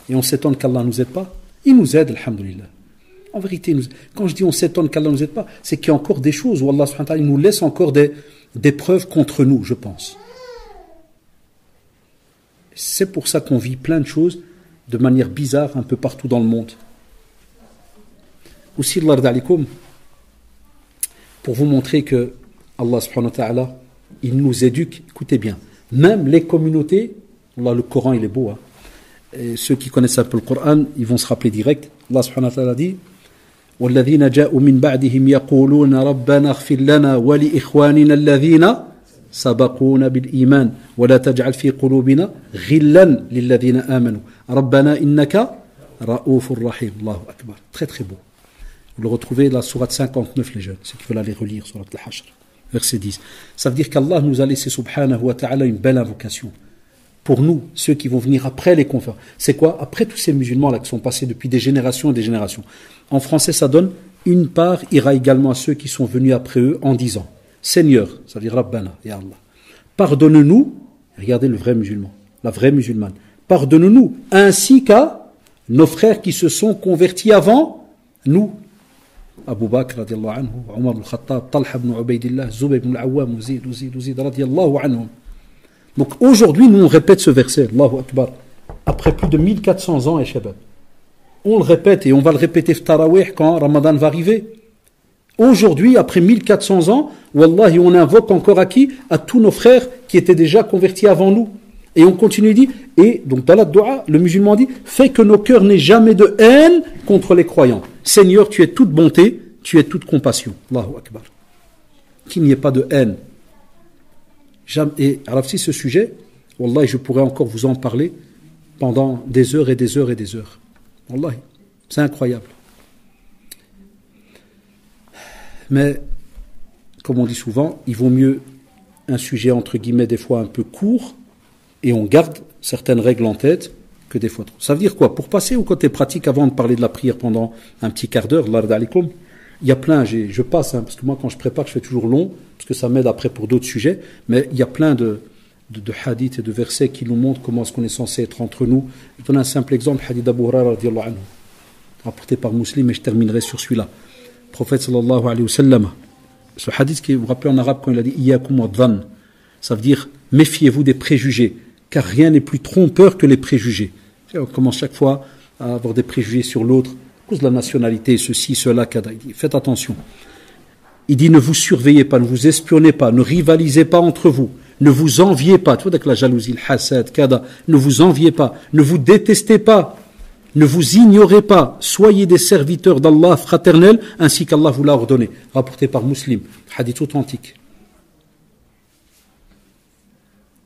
Et on s'étonne qu'Allah ne nous aide pas. Il nous aide, alhamdoulilah. En vérité, quand je dis on s'étonne qu'Allah ne nous aide pas, c'est qu'il y a encore des choses où Allah subhanahu wa ta'ala nous laisse encore des preuves contre nous, je pense. C'est pour ça qu'on vit plein de choses de manière bizarre un peu partout dans le monde. Aussi, pour vous montrer que Allah subhanahu wa ta'ala, il nous éduque, écoutez bien, même les communautés, Allah, le Coran il est beau, hein, et ceux qui connaissent un peu le Coran, ils vont se rappeler direct, Allah subhanahu wa ta'ala dit وَالَّذِينَ جَاءُوا مِنْ بَعْدِهِمْ يَقُولُونَ رَبَّنَا اغْفِرْ لَنَا وَلِإِخْوَانِنَا الَّذِينَ سبقونا بالإيمان ولا تجعل في قلوبنا غلا للذين آمنوا ربنا إنك رؤوف رحيم الله أكبر. Très très beau. Vous le retrouvez dans la sourate 59, les jeunes, ceux qui veulent aller relire sourate Al-Hashr, verset 10. Ça veut dire qu'Allah nous a laissé subhanahu wa ta'ala une belle invocation. Pour nous, ceux qui vont venir après les conférences. C'est quoi? Après tous ces musulmans-là qui sont passés depuis des générations et des générations. En français, ça donne une part ira également à ceux qui sont venus après eux en disant Seigneur, ça veut dire Rabbana, Ya Allah, pardonne-nous, regardez le vrai musulman, la vraie musulmane, pardonne-nous, ainsi qu'à nos frères qui se sont convertis avant nous. Abu Bakr, radiallahu anhu, Omar al-Khattab, Talha ibn Ubaydillah, Zubayr ibn al-Awwam, Uzid, radiallahu anhum. Donc aujourd'hui, nous on répète ce verset, Allahu Akbar, après plus de 1400 ans, et Shabab. On le répète et on va le répéter Tarawih quand Ramadan va arriver. Aujourd'hui, après 1400 ans, Wallahi, on invoque encore à qui? À tous nos frères qui étaient déjà convertis avant nous. Et on continue, dit, et donc dans la dua, le musulman dit, fais que nos cœurs n'aient jamais de haine contre les croyants. Seigneur, tu es toute bonté, tu es toute compassion. Allahu Akbar. Qu'il n'y ait pas de haine. Et alors si ce sujet, Wallahi, je pourrais encore vous en parler pendant des heures et des heures et des heures. Wallahi, c'est incroyable. Mais, comme on dit souvent, il vaut mieux un sujet entre guillemets des fois un peu court et on garde certaines règles en tête que des fois trop. Ça veut dire quoi? Pour passer au côté pratique, avant de parler de la prière pendant un petit quart d'heure, il y a plein, je passe, parce que moi quand je prépare, je fais toujours long, parce que ça m'aide après pour d'autres sujets, mais il y a plein de hadiths et de versets qui nous montrent comment est-ce qu'on est censé être entre nous. Je donne un simple exemple, hadith d'Abu Hurairah radiyallahu anhu, rapporté par Muslim, et je terminerai sur celui-là. Prophète sallallahu alayhi wa sallam, ce hadith qui vous vous rappelez en arabe quand il a dit Iyyakum wa dhann, ça veut dire méfiez-vous des préjugés, car rien n'est plus trompeur que les préjugés. On commence chaque fois à avoir des préjugés sur l'autre, à cause de la nationalité, ceci, cela, kada. Il dit, faites attention. Il dit ne vous surveillez pas, ne vous espionnez pas, ne rivalisez pas entre vous, ne vous enviez pas, tu vois, avec la jalousie, le hasad, kada, ne vous enviez pas, ne vous détestez pas. Ne vous ignorez pas, soyez des serviteurs d'Allah fraternels, ainsi qu'Allah vous l'a ordonné. Rapporté par Muslim, hadith authentique.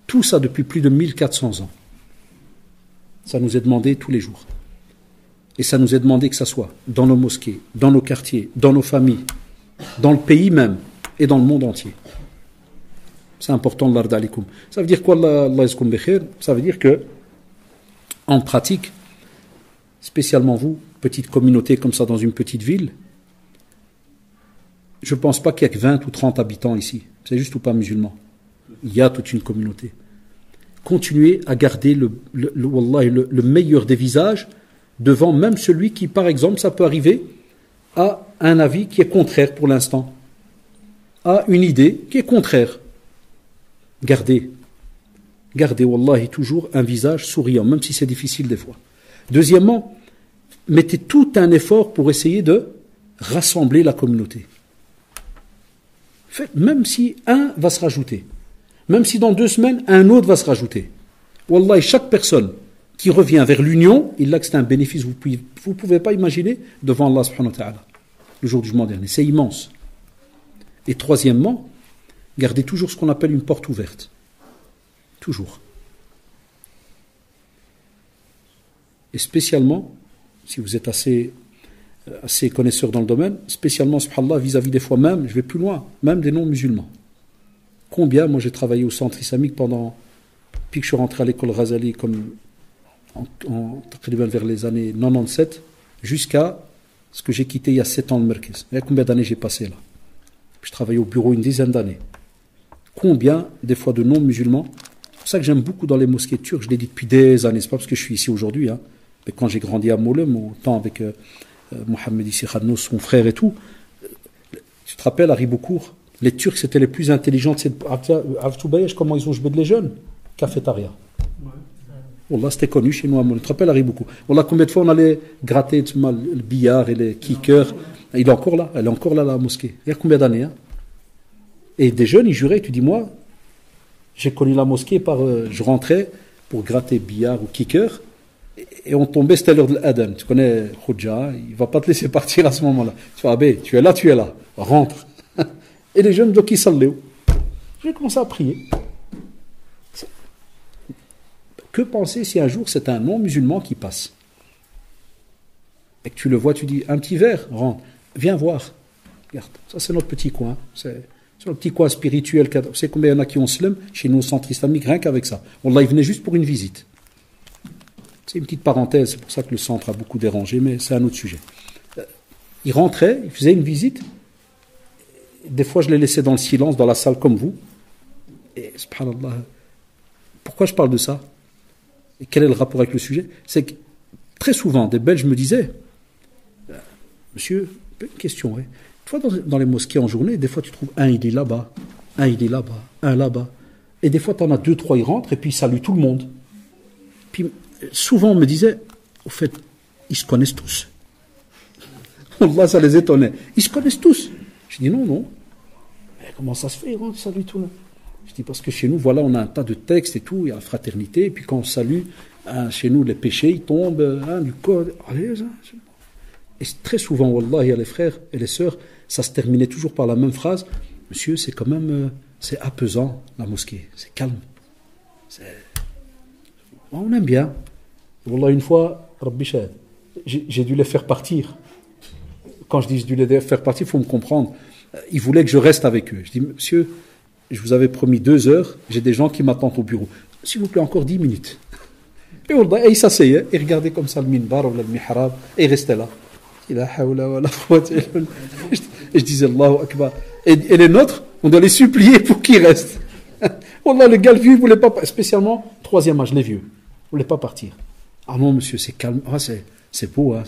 Tout ça depuis plus de 1400 ans. Ça nous est demandé tous les jours. Et ça nous est demandé que ça soit dans nos mosquées, dans nos quartiers, dans nos familles, dans le pays même, et dans le monde entier. C'est important, l'ard alikum. Ça veut dire quoi, Allah yazkoum bikhir? Ça veut dire que, en pratique, spécialement vous, petite communauté comme ça dans une petite ville, je ne pense pas qu'il y a que 20 ou 30 habitants ici. C'est juste ou pas musulmans. Il y a toute une communauté. Continuez à garder le meilleur des visages devant même celui qui, par exemple, ça peut arriver, a un avis qui est contraire pour l'instant, a une idée qui est contraire. Gardez, wallahi, toujours un visage souriant, même si c'est difficile des fois. Deuxièmement, mettez tout un effort pour essayer de rassembler la communauté. Même si un va se rajouter, même si dans 2 semaines, un autre va se rajouter. Wallah, chaque personne qui revient vers l'union, il a que c'est un bénéfice, vous ne pouvez pas imaginer devant Allah subhanahu wa ta'ala, le jour du jugement dernier. C'est immense. Et troisièmement, gardez toujours ce qu'on appelle une porte ouverte. Toujours. Et spécialement, si vous êtes assez connaisseur dans le domaine, spécialement, subhanallah, vis-à-vis des fois même, je vais plus loin, même des non-musulmans. Combien, moi j'ai travaillé au centre islamique depuis que je suis rentré à l'école Ghazali, comme vers les années 97, jusqu'à ce que j'ai quitté il y a 7 ans le Merkez. Vous voyez combien d'années j'ai passé là? Je travaillais au bureau une dizaine d'années. Combien, des fois, de non-musulmans? C'est pour ça que j'aime beaucoup dans les mosquées turques, je l'ai dit depuis des années, c'est pas parce que je suis ici aujourd'hui, hein. Mais quand j'ai grandi à Moulem, au temps avec Mohamed Issi Khanous, son frère et tout, tu te rappelles, à Ribeaucourt, les Turcs c'était les plus intelligents, comment ils ont joué de les jeunes? Cafétéria. Wallah, c'était connu chez nous à Moulem, tu te rappelles, à Ribeaucourt. Wallah, combien de fois on allait gratter le billard et les kickers? Il est encore là, elle est encore là, la mosquée. Il y a combien d'années, hein? Et des jeunes, ils juraient, tu dis, moi, j'ai connu la mosquée je rentrais pour gratter billard ou kicker, et on tombait, c'était l'heure de l'adhan. Tu connais Khoudja, il ne va pas te laisser partir à ce moment-là. Tu fais, Abé, tu es là, rentre. Et les jeunes, donc, ils sallaient. J'ai commencé à prier. Que penser si un jour c'est un non-musulman qui passe? Et que tu le vois, tu dis, un petit verre, rentre, viens voir. Regarde, ça c'est notre petit coin. C'est notre petit coin spirituel. Vous savez combien il y en a qui ont slam chez nous au centre islamique, rien qu'avec ça. Wallah, ils venaient juste pour une visite. C'est une petite parenthèse, c'est pour ça que le centre a beaucoup dérangé, mais c'est un autre sujet. Ils rentraient, ils faisaient une visite. Des fois, je les laissais dans le silence, dans la salle comme vous. Et subhanallah, pourquoi je parle de ça? Et quel est le rapport avec le sujet? C'est que très souvent, des Belges me disaient, monsieur, une question, ouais. Toi, dans les mosquées en journée, des fois tu trouves un, il est là-bas, un, il est là-bas, un là-bas. Et des fois, tu en as 2, 3, ils rentrent et puis ils saluent tout le monde. Puis souvent, on me disait, au fait, ils se connaissent tous. Allah, ça les étonnait. Ils se connaissent tous. Je dis non. Mais comment ça se fait, ils rentrent, ils saluent tout le monde? Je dis parce que chez nous, voilà, on a un tas de textes et tout, il y a la fraternité, et puis quand on salue, chez nous, les péchés, ils tombent, du code. Allez, et très souvent, wallah, il y a les frères et les sœurs, ça se terminait toujours par la même phrase. Monsieur, c'est quand même, c'est apaisant, la mosquée, c'est calme. On aime bien. Wallah, une fois, Rabbi Shahid, j'ai dû les faire partir. Quand je dis dû les faire partir, il faut me comprendre. Ils voulaient que je reste avec eux. Je dis, monsieur, je vous avais promis 2 heures, j'ai des gens qui m'attendent au bureau. S'il vous plaît, encore 10 minutes. Et wallah, ils s'asseyaient, ils regardaient comme ça le minbar ou le mihrab, et ils restaient là. Et je disais Allahu Akbar. Et les nôtres, on doit les supplier pour qu'ils restent. Wallah, le gars, le vieux, il ne voulait pas, spécialement, 3e âge, les vieux, il ne voulait pas partir. Ah non, monsieur, c'est calme. Ah, c'est beau, hein.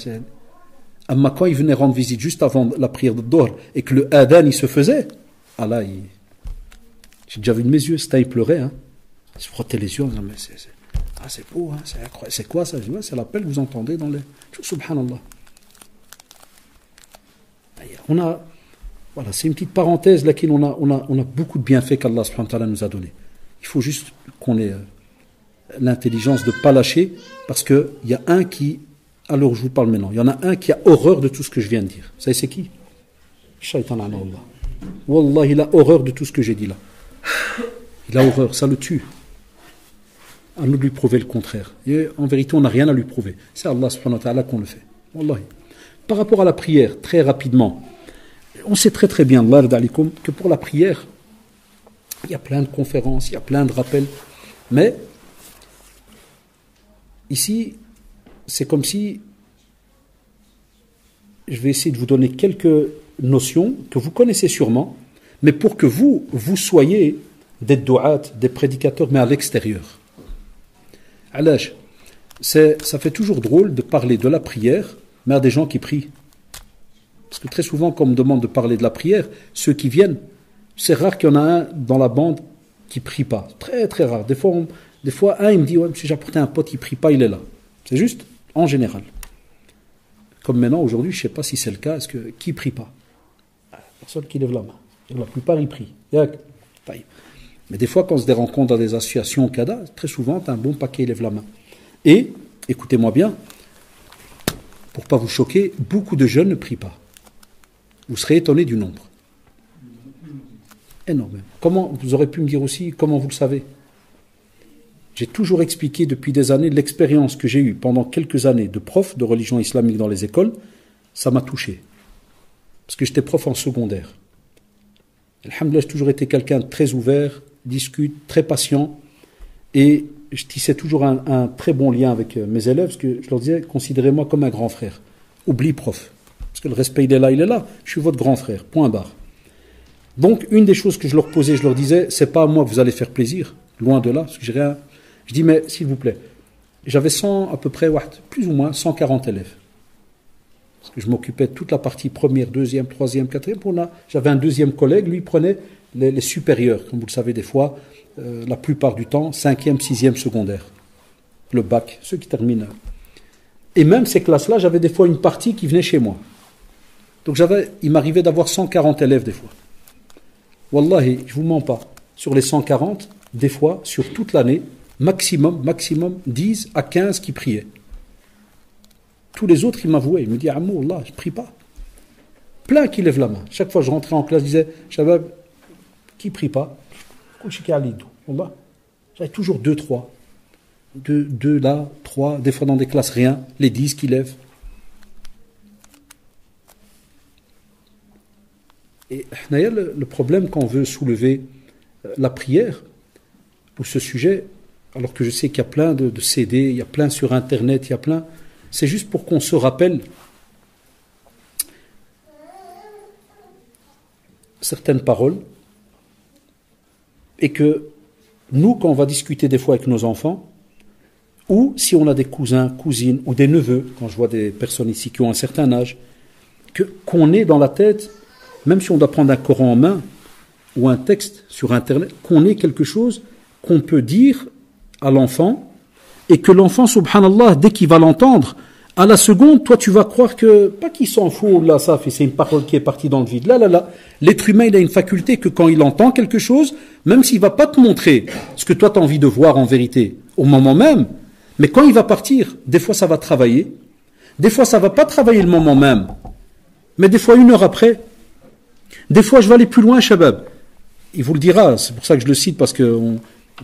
Amma, quand il venait rendre visite juste avant la prière de Dohr et que le adhan, il se faisait, ah là, j'ai déjà vu de mes yeux, il pleurait, hein. Il se frottait les yeux, mais c'est beau, hein, c'est incroyable. C'est quoi ça? Je dis, ouais, c'est l'appel que vous entendez dans les. Subhanallah. Voilà, c'est une petite parenthèse, là, on a beaucoup de bienfaits qu'Allah subhanahu wa ta'ala nous a donnés. Il faut juste qu'on ait l'intelligence de ne pas lâcher, parce qu'il y a un qui, alors je vous parle maintenant, il y en a un qui a horreur de tout ce que je viens de dire. Vous savez c'est qui? Shaitan Allah. Wallah, il a horreur de tout ce que j'ai dit là. Il a horreur, ça le tue. À nous de lui prouver le contraire. Et en vérité, on n'a rien à lui prouver. C'est Allah subhanahu wa ta'ala qu'on le fait. Wallahi. Par rapport à la prière, très rapidement, on sait très très bien, Allah d'alikum, que pour la prière, il y a plein de conférences, il y a plein de rappels, mais ici, c'est comme si je vais essayer de vous donner quelques notions que vous connaissez sûrement, mais pour que vous soyez des du'at, des prédicateurs, mais à l'extérieur. Alaj, ça fait toujours drôle de parler de la prière, mais à des gens qui prient. Parce que très souvent, quand on me demande de parler de la prière, ceux qui viennent, c'est rare qu'il y en a un dans la bande qui ne prie pas. Très très rare. Des fois, un, il me dit, ouais, monsieur, j'ai apporté un pote, il ne prie pas, il est là. C'est juste en général. Comme maintenant, aujourd'hui, je ne sais pas si c'est le cas, qui ne prie pas? Personne qui lève la main. La plupart, ils prient. Mais des fois, quand on se rencontre dans des associations CADA, très souvent, un bon paquet lève la main. Et, écoutez-moi bien, pour ne pas vous choquer, beaucoup de jeunes ne prient pas. Vous serez étonnés du nombre. Énormément. Comment, vous aurez pu me dire aussi, comment vous le savez? J'ai toujours expliqué depuis des années l'expérience que j'ai eue pendant quelques années de prof de religion islamique dans les écoles, ça m'a touché. Parce que j'étais prof en secondaire. Alhamdoulilah, j'ai toujours été quelqu'un de très ouvert, discute, très patient, et je tissais toujours un très bon lien avec mes élèves, parce que je leur disais, considérez-moi comme un grand frère. Oublie prof. Parce que le respect, il est là, je suis votre grand frère, point barre. Donc, une des choses que je leur posais, je leur disais, c'est pas à moi que vous allez faire plaisir, loin de là, parce que j'ai rien. Je dis, mais s'il vous plaît, j'avais à peu près, plus ou moins 140 élèves. Parce que je m'occupais de toute la partie première, deuxième, troisième, quatrième. J'avais un deuxième collègue, lui prenait les supérieurs, comme vous le savez des fois, la plupart du temps, cinquième, sixième secondaire. Le bac, ceux qui terminent. Et même ces classes-là, j'avais des fois une partie qui venait chez moi. Donc il m'arrivait d'avoir 140 élèves des fois. Wallahi, je vous mens pas. Sur les 140, des fois, sur toute l'année, maximum 10 à 15 qui priaient. Tous les autres, ils m'avouaient. Ils me disaient, Amour, Allah, je ne prie pas. Plein qui lèvent la main. Chaque fois que je rentrais en classe, je disais, Shabab, qui ne prie pas? J'avais toujours 2, 3. 2 là, 3, des fois dans des classes, rien. Les 10 qui lèvent. Et le problème quand on veut soulever la prière, ou ce sujet, alors que je sais qu'il y a plein de CD, il y a plein sur Internet, il y a plein... C'est juste pour qu'on se rappelle certaines paroles et que nous, quand on va discuter des fois avec nos enfants, ou si on a des cousins, cousines ou des neveux, quand je vois des personnes ici qui ont un certain âge, qu'on ait dans la tête, même si on doit prendre un Coran en main ou un texte sur Internet, qu'on ait quelque chose qu'on peut dire à l'enfant et que l'enfant, subhanallah, dès qu'il va l'entendre, à la seconde, toi, tu vas croire que, pas qu'il s'en fout, là, ça, c'est une parole qui est partie dans le vide. Là. L'être humain, il a une faculté que quand il entend quelque chose, même s'il va pas te montrer ce que toi, tu as envie de voir en vérité, au moment même, mais quand il va partir, des fois, ça va travailler. Des fois, ça va pas travailler le moment même. Mais des fois, 1 heure après. Des fois, je vais aller plus loin, Shabab. Il vous le dira, c'est pour ça que je le cite, parce que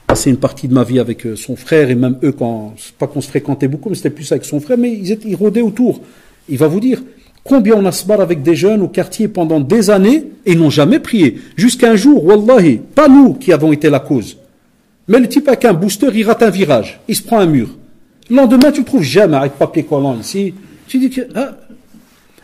passé une partie de ma vie avec son frère, et même eux, c'est pas qu'on se fréquentait beaucoup, mais c'était plus avec son frère, mais ils rôdaient autour. Il va vous dire combien on a se barre avec des jeunes au quartier pendant des années et ils n'ont jamais prié. Jusqu'à un jour, wallahi, pas nous qui avons été la cause. Mais le type avec un booster, il rate un virage, il se prend un mur. Le lendemain, tu le trouves jamais avec papier collant ici. Tu dis que...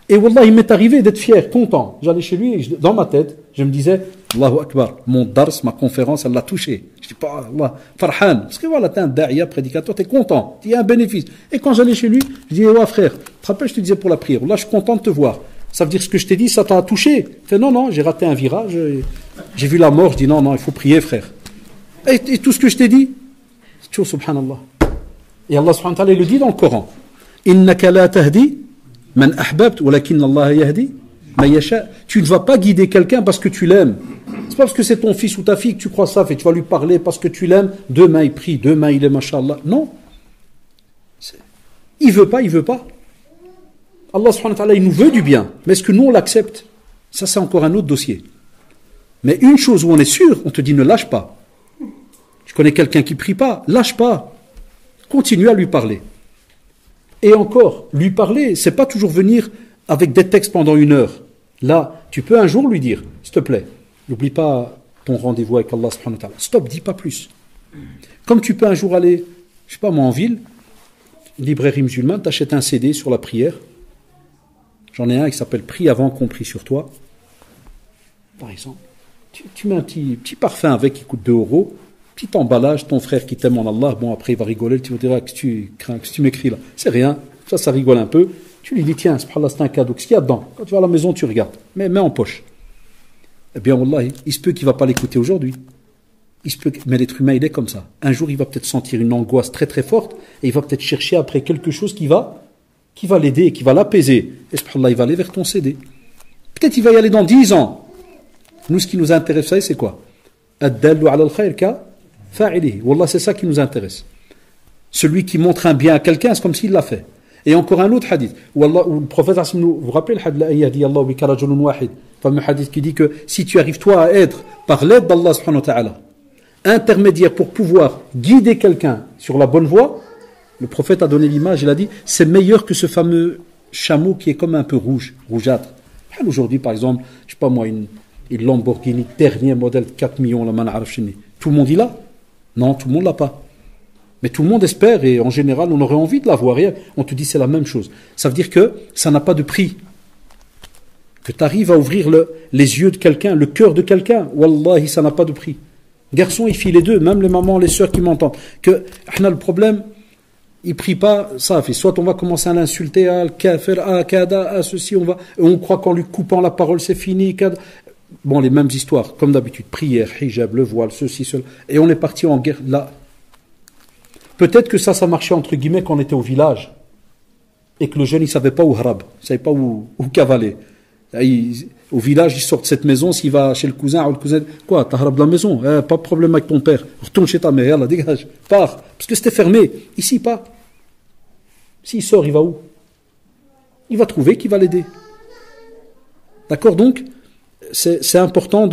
Et wallah, il m'est arrivé d'être fier, content. J'allais chez lui et dans ma tête, je me disais, Allahu Akbar, mon dars, ma conférence, elle l'a touché. Je dis pas, Allah, farhan. Parce que voilà, t'es un da'ia, prédicateur, t'es content. Il y a un bénéfice. Et quand j'allais chez lui, je dis, ouais, frère, tu te rappelles, je te disais pour la prière. Là, je suis content de te voir. Ça veut dire ce que je t'ai dit, ça t'a touché. Il fait, non, j'ai raté un virage. J'ai vu la mort. Je dis, non, il faut prier, frère. Et tout ce que je t'ai dit, tchou, subhanallah. Et Allah, subhanahu wa ta'ala, il le dit dans le Coran. Innaka la tahdi man ahbabt, walakin Allah yahdi man yasha. Tu ne vas pas guider quelqu'un parce que tu l'aimes. C'est pas parce que c'est ton fils ou ta fille que tu crois ça, et tu vas lui parler parce que tu l'aimes. Demain il prie, demain il est mashallah. Non. Il veut pas. Allah subhanahu wa ta'ala, il nous veut du bien. Mais est-ce que nous on l'accepte? Ça c'est encore un autre dossier. Mais une chose où on est sûr, on te dit ne lâche pas. Tu connais quelqu'un qui prie pas, lâche pas. Continue à lui parler. Et encore, lui parler, c'est pas toujours venir avec des textes pendant 1 heure. Là, tu peux un jour lui dire, s'il te plaît, n'oublie pas ton rendez-vous avec Allah subhanahu wa ta'ala. Stop, dis pas plus. Comme tu peux un jour aller, je sais pas moi, en ville, librairie musulmane, t'achètes un CD sur la prière. J'en ai un qui s'appelle Prie avant qu'on prie sur toi. Par exemple, tu mets un petit parfum avec qui coûte 2 €. Petit emballage, ton frère qui t'aime en Allah, bon après il va rigoler, tu me diras que tu crains, que tu m'écris là. C'est rien, ça rigole un peu. Tu lui dis, tiens, subhanallah, c'est un cadeau, qu'est-ce qu'il y a dedans? Quand tu vas à la maison, tu regardes, mais mets en poche. Eh bien, wallah, il se peut qu'il ne va pas l'écouter aujourd'hui. Mais l'être humain, il est comme ça. Un jour, il va peut-être sentir une angoisse très très forte, et il va peut-être chercher après quelque chose qui va l'aider, qui va l'apaiser. Et subhanallah, il va aller vers ton CD. Peut-être il va y aller dans 10 ans. Nous, ce qui nous intéresse, c'est quoi? Ad-dallu ala al-khayr ka fa'ilihi. Wallah, c'est ça qui nous intéresse. Celui qui montre un bien à quelqu'un, c'est comme s'il l'a fait. Et encore un autre hadith. Wallah, où le prophète, vous vous rappelez le fameux hadith qui dit que si tu arrives toi à être, par l'aide d'Allah subhanahu wa ta'ala, intermédiaire pour pouvoir guider quelqu'un sur la bonne voie, le prophète a donné l'image, il a dit, c'est meilleur que ce fameux chameau qui est comme un peu rouge, rougeâtre. Aujourd'hui, par exemple, je sais pas moi, une Lamborghini dernier modèle 4 millions, tout le monde y l'a? Non, tout le monde l'a pas. Mais tout le monde espère, et en général, on aurait envie de l'avoir. On te dit c'est la même chose. Ça veut dire que ça n'a pas de prix. Que tu arrives à ouvrir les yeux de quelqu'un, le cœur de quelqu'un, wallahi, ça n'a pas de prix. Garçons et filles, les deux, même les mamans, les sœurs qui m'entendent. Que, le problème, ils prient pas, ça fait. Soit on va commencer à l'insulter, à kafir, à kada, à ceci, on croit qu'en lui coupant la parole, c'est fini, kada. Bon, les mêmes histoires, comme d'habitude. Prière, hijab, le voile, ceci, cela. Et on est parti en guerre, là. Peut-être que ça marchait entre guillemets quand on était au village et que le jeune il savait pas où harab, il savait pas où cavaler. Au village il sort de cette maison, s'il va chez le cousin ou le cousin, quoi, t'as harab de la maison, pas de problème avec ton père, retourne chez ta mère, yallah, dégage, pars, parce que c'était fermé. Ici pas. S'il sort, il va où? Il va trouver qui va l'aider. D'accord, donc c'est important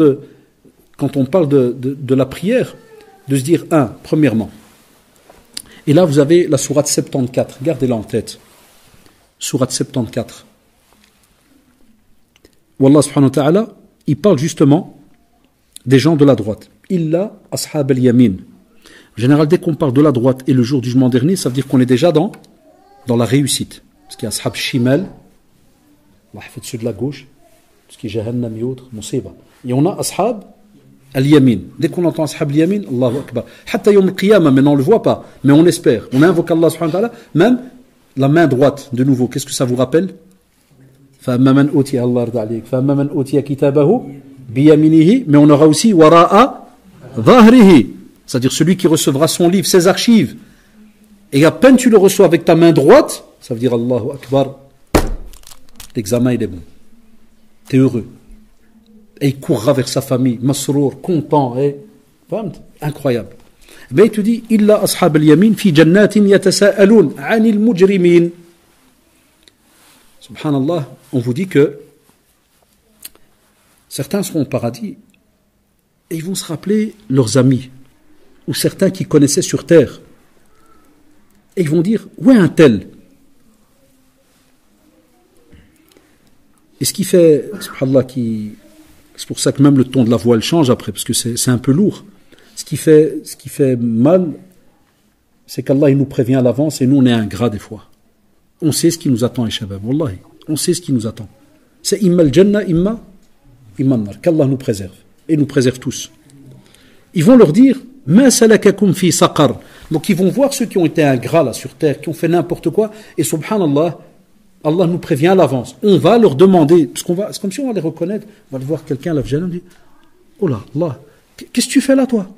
quand on parle de la prière, de se dire premièrement. Et là, vous avez la sourate 74. Gardez-la en tête. Sourate 74. Où Allah subhanahu wa ta'ala, il parle justement des gens de la droite. Illa ashab al-yamin. En général, dès qu'on parle de la droite et le jour du jugement dernier, ça veut dire qu'on est déjà dans la réussite. Parce qu'il y a ashab shimal, Allah fait ceux de la gauche, ce qui est jahannam et autres, musiba. Et on a ashab al-yamin. Dès qu'on entend ashab al-yamin, Allahu akbar. Hatta yawm al-qiyamah, mais on ne le voit pas. Mais on espère. On invoque Allah subhanahu wa ta'ala. Même la main droite, de nouveau. Qu'est-ce que ça vous rappelle? فَأَمَّا مَنْ أُوتِيَ اللَّهُ رَضَى عَلَيْكَ فَأَمَّا مَنْ أُوتِيَ كِتَابَهُ بِيَمِينِهِ. Mais on aura aussi وَرَاءَ ظَهْرِهِ. C'est-à-dire celui qui recevra son livre, ses archives. Et à peine tu le reçois avec ta main droite, ça veut dire Allahu akbar. L'examen il est bon. T'es heureux. Et il courra vers sa famille, masrour, content, incroyable. Mais il te dit, illa ashab al-yamin fi jannatin yatasa'alun 'anil mujrimin. Subhanallah, on vous dit que certains seront au paradis et ils vont se rappeler leurs amis ou certains qu'ils connaissaient sur terre. Et ils vont dire, où est un tel? Et ce qui fait, subhanallah, c'est pour ça que même le ton de la voix elle change après, parce que c'est un peu lourd. Ce qui fait mal, c'est qu'Allah il nous prévient à l'avance et nous on est ingrats des fois. On sait ce qui nous attend, les shabab, wallahi. On sait ce qui nous attend. C'est imma al-jannah, imma nar. Qu'Allah nous préserve. Et nous préserve tous. Ils vont leur dire, ma salakakum fi saqar. Donc ils vont voir ceux qui ont été ingrats là sur terre, qui ont fait n'importe quoi, et subhanallah, Allah nous prévient à l'avance. On va leur demander, parce c'est comme si on va les reconnaître, on va voir quelqu'un là, on dit, oh là, Allah, qu'est-ce que tu fais là toi?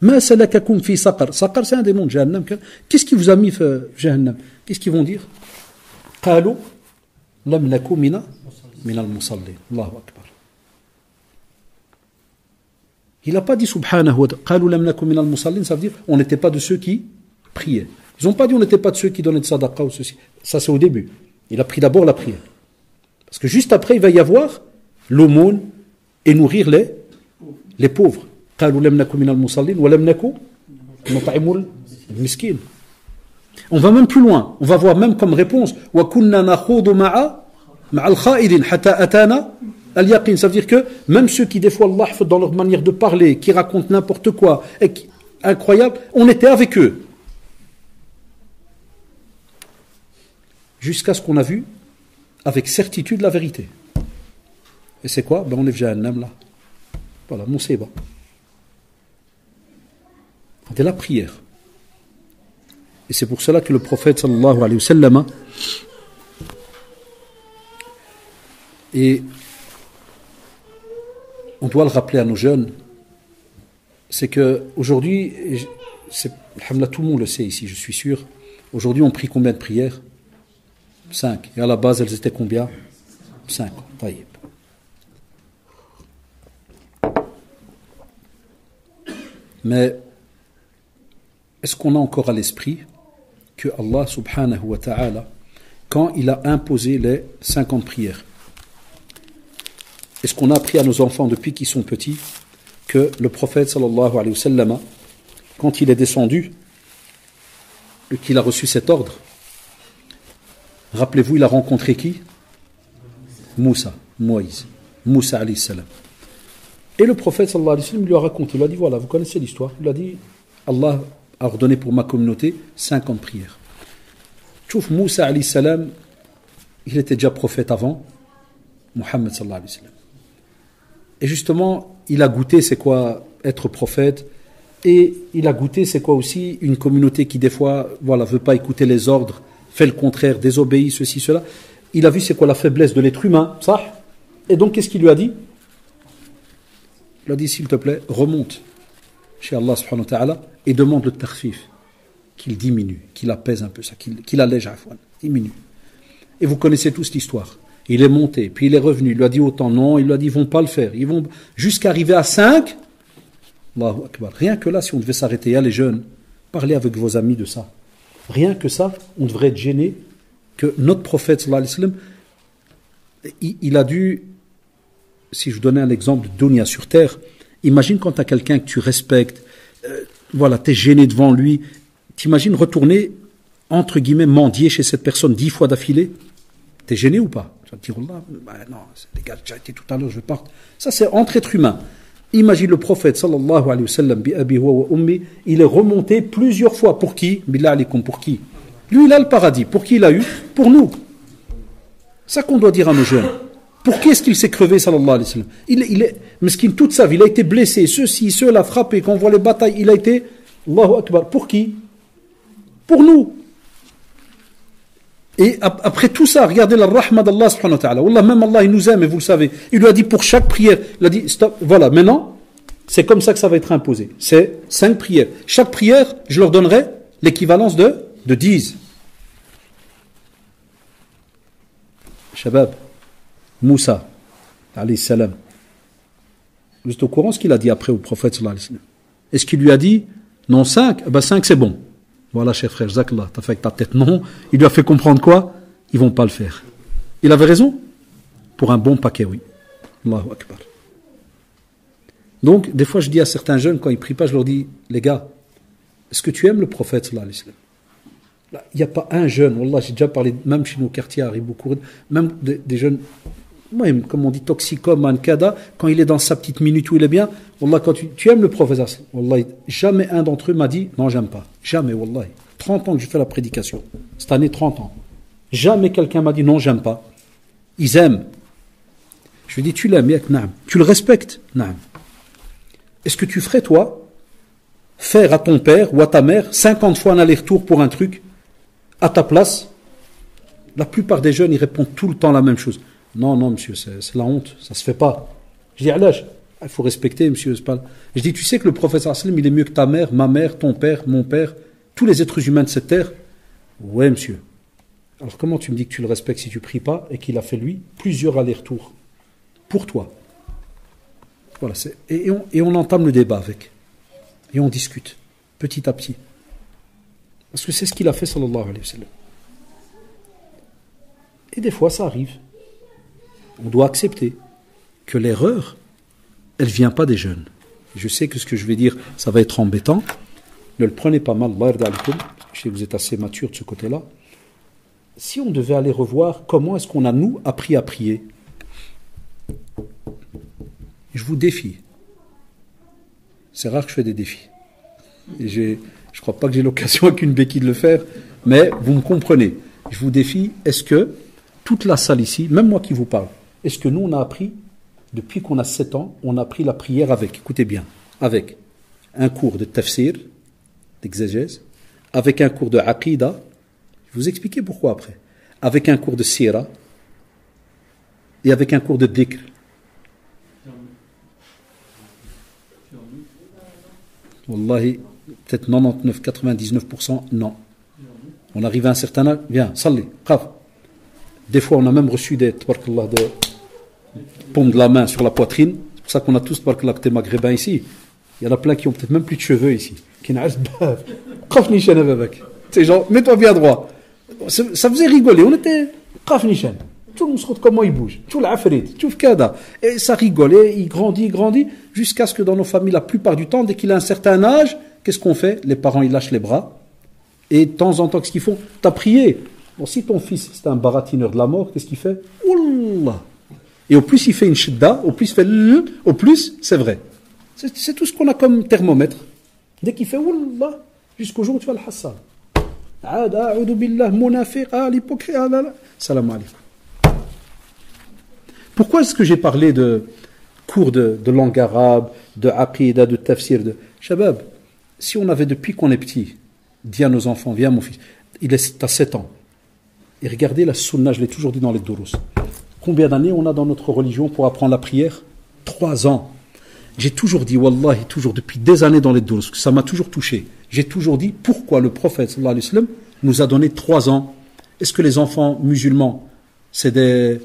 Ma salakakum fi saqar. Saqar c'est un des noms de Jahannam. Qu'est-ce qui vous a mis Jahannam? Qu'est-ce qu'ils vont dire? Qalu lam naku min al-musallin. Allahu akbar. Il n'a pas dit subhanahu wa ta'ala. Qalu lam naku min al-musallin, ça veut dire on n'était pas de ceux qui priaient. Ils n'ont pas dit on n'était pas de ceux qui donnaient de sadaqa ou ceci. Ça c'est au début. Il a pris d'abord la prière. Parce que juste après il va y avoir l'aumône et nourrir les pauvres. قالوا لم نكن من المصلين ولم نكن نطعم المسكين. On va même plus loin. On va voir même comme réponse وكنا نخوض مع الخائضين حتى أتانا اليقين. Ça veut dire que même ceux qui des fois Allah dans leur manière de parler, qui racontent n'importe quoi, et incroyable, on était avec eux. Jusqu'à ce qu'on a vu avec certitude la vérité. Et c'est quoi? On est Jahannam là. Voilà, Moussiba. De la prière. Et c'est pour cela que le prophète sallallahu alayhi wa sallam, et on doit le rappeler à nos jeunes, c'est que aujourd'hui, alhamdoulilah, tout le monde le sait ici, je suis sûr, aujourd'hui on prie combien de prières? 5. Et à la base elles étaient combien? 5. Taïb. Mais est-ce qu'on a encore à l'esprit que Allah subhanahu wa ta'ala, quand il a imposé les 50 prières, est-ce qu'on a appris à nos enfants depuis qu'ils sont petits que le prophète sallallahu alayhi wa sallam, quand il est descendu et qu'il a reçu cet ordre, rappelez-vous, il a rencontré qui? Moïse alayhi salam. Et le prophète sallallahu alayhi wa sallam lui a raconté, il lui a dit voilà, vous connaissez l'histoire, il lui a dit Allah a ordonné pour ma communauté 50 prières. Tchouf, Moussa alayhi salam, il était déjà prophète avant Muhammad sallallahu alayhi wa sallam. Et justement, il a goûté c'est quoi être prophète, et il a goûté c'est quoi aussi une communauté qui des fois veut pas écouter les ordres, fait le contraire, désobéit, ceci, cela. Il a vu c'est quoi la faiblesse de l'être humain, ça. Et donc qu'est-ce qu'il lui a dit? Il a dit s'il te plaît, remonte chez Allah subhanahu wa ta'ala et demande le tarfif, qu'il diminue, qu'il apaise un peu ça, qu'il allège afwan, diminue. Et vous connaissez tous l'histoire. Il est monté, puis il est revenu, il lui a dit autant, non, il lui a dit ils vont pas le faire, ils vont jusqu'à arriver à 5. Allahu Akbar. Rien que là, si on devait s'arrêter, il y a les jeunes, parlez avec vos amis de ça. Rien que ça, on devrait être gêné que notre prophète sallallahu alayhi wa sallam, il a dû, si je vous donnais un exemple de dunya sur terre, imagine quand tu as quelqu'un que tu respectes, tu es gêné devant lui, t'imagines retourner, entre guillemets, mendier chez cette personne 10 fois d'affilée, t'es gêné ou pas? Tu vas te dire, non, les gars, j'ai été tout à l'heure, je parte. Ça, c'est entre êtres humains. Imagine le prophète, sallallahu alayhi wa sallam, bi abi huwa wa ummi, il est remonté plusieurs fois. Pour qui? Billah alaykum, pour qui? Lui, il a le paradis. Pour qui il a eu? Pour nous. C'est ça qu'on doit dire à nos jeunes. Pour qui est-ce qu'il s'est crevé, sallallahu alayhi wa sallam? Il est, mesquin, toute sa vie, il a été blessé, ceci, cela, frappé, quand on voit les batailles, il a été, Allahu Akbar, pour qui? Pour nous. Et après tout ça, regardez la rahma d'Allah subhanahu wa ta'ala. Wallah, même Allah, il nous aime, et vous le savez. Il lui a dit pour chaque prière, il a dit, stop, voilà, maintenant, c'est comme ça que ça va être imposé. C'est 5 prières. Chaque prière, je leur donnerai l'équivalence de 10. Shabab, Moussa, alayhi salam. Vous êtes au courant ce qu'il a dit après au prophète sallallahu alayhi wa sallam? Est-ce qu'il lui a dit, non 5? Ben 5 c'est bon. Voilà, cher frère, Zakallah, t'as fait avec ta tête non. Il lui a fait comprendre quoi? Ils vont pas le faire. Il avait raison? Pour un bon paquet, oui. Allahu Akbar. Donc, des fois, je dis à certains jeunes, quand ils prient pas, je leur dis, les gars, est-ce que tu aimes le prophète sallallahu alayhi wa sallam? Il n'y a pas un jeune, Wallah, j'ai déjà parlé, même chez nos quartiers, à Riboukourd, même des jeunes, même, comme on dit, toxicomanes, kada, quand il est dans sa petite minute où il est bien, Wallah, quand tu aimes le prophète, Wallah, jamais un d'entre eux m'a dit, non, j'aime pas. Jamais, Wallah. 30 ans que je fais la prédication. Cette année, 30 ans. Jamais quelqu'un m'a dit, non, j'aime pas. Ils aiment. Je lui dis, tu l'aimes, yak, naam. Tu le respectes, naam. Est-ce que tu ferais, toi, faire à ton père ou à ta mère 50 fois un aller-retour pour un truc, à ta place? La plupart des jeunes, ils répondent tout le temps la même chose. Non, non, monsieur, c'est la honte, ça se fait pas. Je dis, Alaj, il faut respecter, monsieur. Pas... Je dis, tu sais que le prophète sallam, il est mieux que ta mère, ma mère, ton père, mon père, tous les êtres humains de cette terre? Ouais, monsieur. Alors comment tu me dis que tu le respectes si tu pries pas et qu'il a fait, lui, plusieurs allers-retours pour toi? Voilà, et on entame le débat avec. Et on discute, petit à petit. Parce que c'est ce qu'il a fait, sallallahu alayhi wa sallam. Et des fois, ça arrive. On doit accepter que l'erreur, elle ne vient pas des jeunes. Je sais que ce que je vais dire, ça va être embêtant. Ne le prenez pas mal. Je sais que vous êtes assez mature de ce côté-là. Si on devait aller revoir comment est-ce qu'on a, nous, appris à prier, je vous défie. C'est rare que je fais des défis. Et je ne crois pas que j'ai l'occasion avec une béquille de le faire, mais vous me comprenez. Je vous défie, est-ce que toute la salle ici, même moi qui vous parle, est-ce que nous on a appris, depuis qu'on a 7 ans, on a appris la prière avec, écoutez bien, avec un cours de tafsir, d'exégèse, avec un cours de aqidah, je vais vous expliquer pourquoi après, avec un cours de sira, et avec un cours de dhikr. Wallahi, peut-être 99, 99%, non. On arrive à un certain âge, viens, salli, bravo. Des fois, on a même reçu des paumes de la main sur la poitrine. C'est pour ça qu'on a tous, tabarkallah, côté maghrébin ici. Il y en a plein qui ont peut-être même plus de cheveux ici. C'est genre, mets-toi bien droit. Ça faisait rigoler. On était tout le monde se retrouve comment il bouge. Tout l'afrit, tout le kada. Et ça rigolait, il grandit, jusqu'à ce que dans nos familles, la plupart du temps, dès qu'il a un certain âge, qu'est-ce qu'on fait? Les parents, ils lâchent les bras. Et de temps en temps, qu'est-ce qu'ils font? T'as prié. Bon, si ton fils, c'est un baratineur de la mort, qu'est-ce qu'il fait? Oullah. Et au plus il fait une shidda, au plus il fait au plus, c'est vrai. C'est tout ce qu'on a comme thermomètre. Dès qu'il fait Wallah, jusqu'au jour où tu as le Hassan. A'udhu billah, munafiq, l'hypocrite, salam alaikum. Pourquoi est-ce que j'ai parlé de cours de langue arabe, de aqidah, de tafsir, de shabab? Si on avait depuis qu'on est petit, dit à nos enfants, viens mon fils, il est à 7 ans. Et regardez la sunna, je l'ai toujours dit dans les durus. Combien d'années on a dans notre religion pour apprendre la prière? 3 ans. J'ai toujours dit, wallahi, toujours depuis des années dans les durus, ça m'a toujours touché. J'ai toujours dit, pourquoi le prophète sallallahu alayhi wa sallam nous a donné 3 ans? Est-ce que les enfants musulmans, c'est des,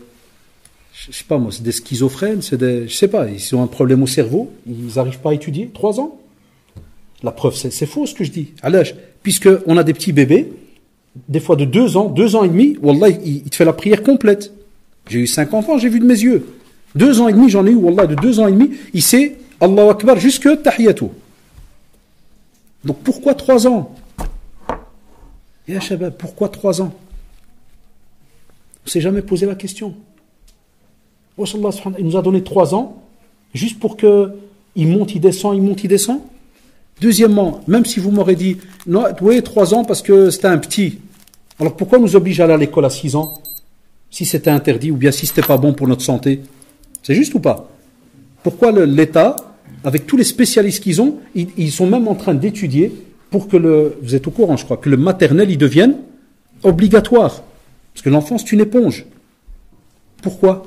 je sais pas moi, c'est des schizophrènes, c'est des, je sais pas, ils ont un problème au cerveau, ils n'arrivent pas à étudier? 3 ans? La preuve, c'est faux ce que je dis. À l'âge, puisque on a des petits bébés, des fois de 2 ans, 2 ans et demi, wallah, il te fait la prière complète. J'ai eu 5 enfants, j'ai vu de mes yeux. 2 ans et demi, j'en ai eu, wallah, de 2 ans et demi, il sait Allahu Akbar jusque Tahiyatou. Donc pourquoi 3 ans? Ya Shabab, pourquoi 3 ans? On ne s'est jamais posé la question. Oh, il nous a donné 3 ans, juste pour qu'il monte, il descend, il monte, il descend. Deuxièmement, même si vous m'aurez dit, non, oui, 3 ans parce que c'était un petit. Alors pourquoi nous oblige à aller à l'école à 6 ans? Si c'était interdit ou bien si c'était pas bon pour notre santé? C'est juste ou pas? Pourquoi l'État, avec tous les spécialistes qu'ils ont, ils sont même en train d'étudier pour que vous êtes au courant, je crois, que le maternel, il devienne obligatoire. Parce que l'enfant, c'est une éponge. Pourquoi?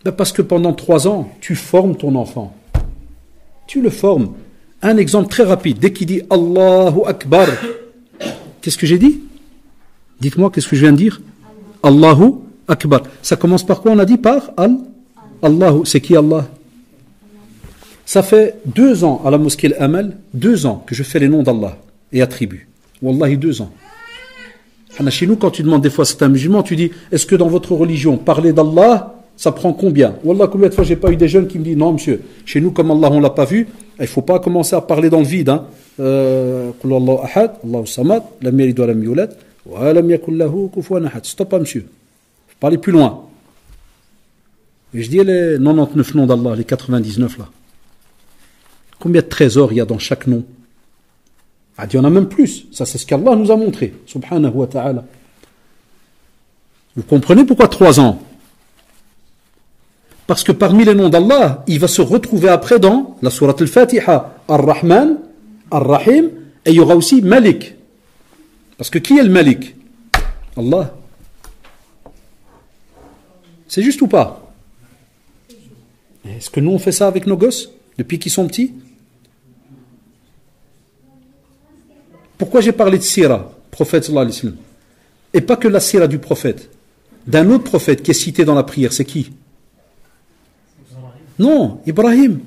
Ben parce que pendant 3 ans, tu formes ton enfant. Tu le formes. Un exemple très rapide. Dès qu'il dit Allahu Akbar, qu'est-ce que j'ai dit? Dites-moi, qu'est-ce que je viens de dire? Allahu Akbar. Ça commence par quoi? On a dit par Allahu. C'est qui Allah? Ça fait 2 ans à la mosquée Al-Amal, 2 ans que je fais les noms d'Allah et attributs. Wallahi, 2 ans. Chez nous, quand tu demandes des fois c'est un musulman, tu dis, est-ce que dans votre religion, parler d'Allah, ça prend combien? Wallah, combien de fois j'ai pas eu des jeunes qui me disent, non monsieur, chez nous, comme Allah, on l'a pas vu, il ne faut pas commencer à parler dans le vide. Qul Allahu ahad, Allahu samad, lam yalid wa lam yulad, wa lam yakul lahu kufuwan ahad. Stop, monsieur. Il faut pas aller plus loin. Et je dis les 99 noms d'Allah, les 99 là. Combien de trésors il y a dans chaque nom? Il y en a même plus. Ça, c'est ce qu'Allah nous a montré. Subhanahu wa ta'ala. Vous comprenez pourquoi 3 ans? Parce que parmi les noms d'Allah, il va se retrouver après dans la sourate al-Fatiha, Ar-Rahman, Ar-Rahim, et il y aura aussi Malik. Parce que qui est le Malik? Allah. C'est juste ou pas? Est-ce que nous on fait ça avec nos gosses depuis qu'ils sont petits? Pourquoi j'ai parlé de Sira, prophète sallallahu alayhi wa sallam? Et pas que la Sira du prophète. D'un autre prophète qui est cité dans la prière, c'est qui? Non, Ibrahim.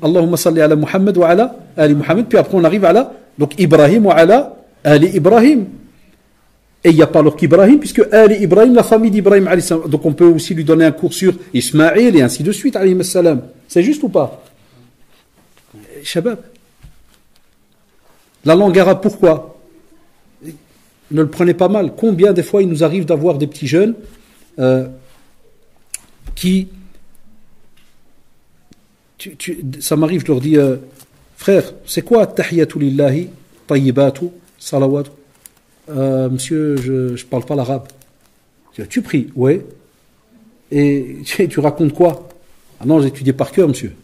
Allahumma salli ala Muhammad wa ala ali Muhammad. Puis après on arrive à la, donc Ibrahim wa ala ali Ibrahim. Et il n'y a pas alors qu'Ibrahim, puisque ali Ibrahim, la famille d'Ibrahim alayhi salam. Donc on peut aussi lui donner un cours sur Ismaïl et ainsi de suite alayhi salam. C'est juste ou pas? Shabab. La langue arabe, pourquoi? Ne le prenez pas mal. Combien des fois il nous arrive d'avoir des petits jeunes qui... ça m'arrive, je leur dis, frère, c'est quoi tahiyatu lillahi, tayyibatu, salawatu? Monsieur, je ne parle pas l'arabe. Tu pries? Oui. Et tu racontes quoi? Ah non, j'ai étudié par cœur, monsieur.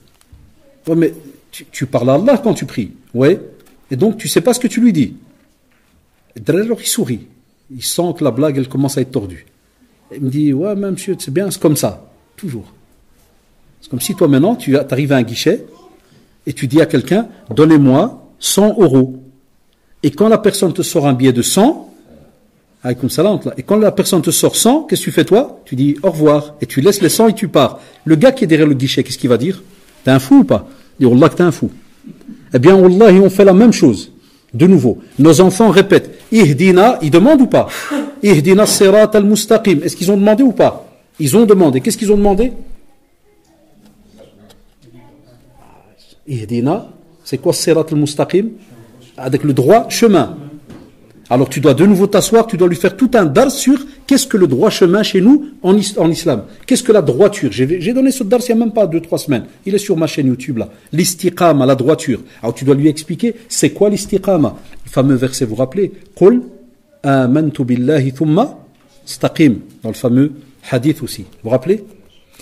Ouais, mais tu parles à Allah quand tu pries? Oui. Et donc, tu ne sais pas ce que tu lui dis. Et derrière, il sourit. Il sent que la blague, elle commence à être tordue. Il me dit, ouais, mais monsieur, c'est bien, c'est comme ça. Toujours. C'est comme si toi, maintenant, tu arrives à un guichet et tu dis à quelqu'un, donnez-moi 100 €. Et quand la personne te sort un billet de 100, et quand la personne te sort 100, qu'est-ce que tu fais toi? Tu dis au revoir. Et tu laisses les 100 et tu pars. Le gars qui est derrière le guichet, qu'est-ce qu'il va dire? T'es un fou ou pas? Et Wallah que t'es un fou. Eh bien, Wallahi, on fait la même chose. De nouveau, nos enfants répètent Ihdina, ils demandent ou pas? Ihdina sirat al-mustaqim. Est-ce qu'ils ont demandé ou pas? Ils ont demandé. Qu'est-ce qu'ils ont demandé? Ihdina, c'est quoi sirat al-mustaqim? Avec le droit chemin. Alors tu dois de nouveau t'asseoir, tu dois lui faire tout un dars sur qu'est-ce que le droit chemin chez nous en islam. Qu'est-ce que la droiture? J'ai donné ce dars il n'y a même pas 2-3 semaines. Il est sur ma chaîne YouTube là. L'istiqama, la droiture. Alors tu dois lui expliquer c'est quoi l'istiqama. Le fameux verset, vous vous rappelez? Qul amantu billahi thumma istaqim. Dans le fameux hadith aussi. Vous vous rappelez?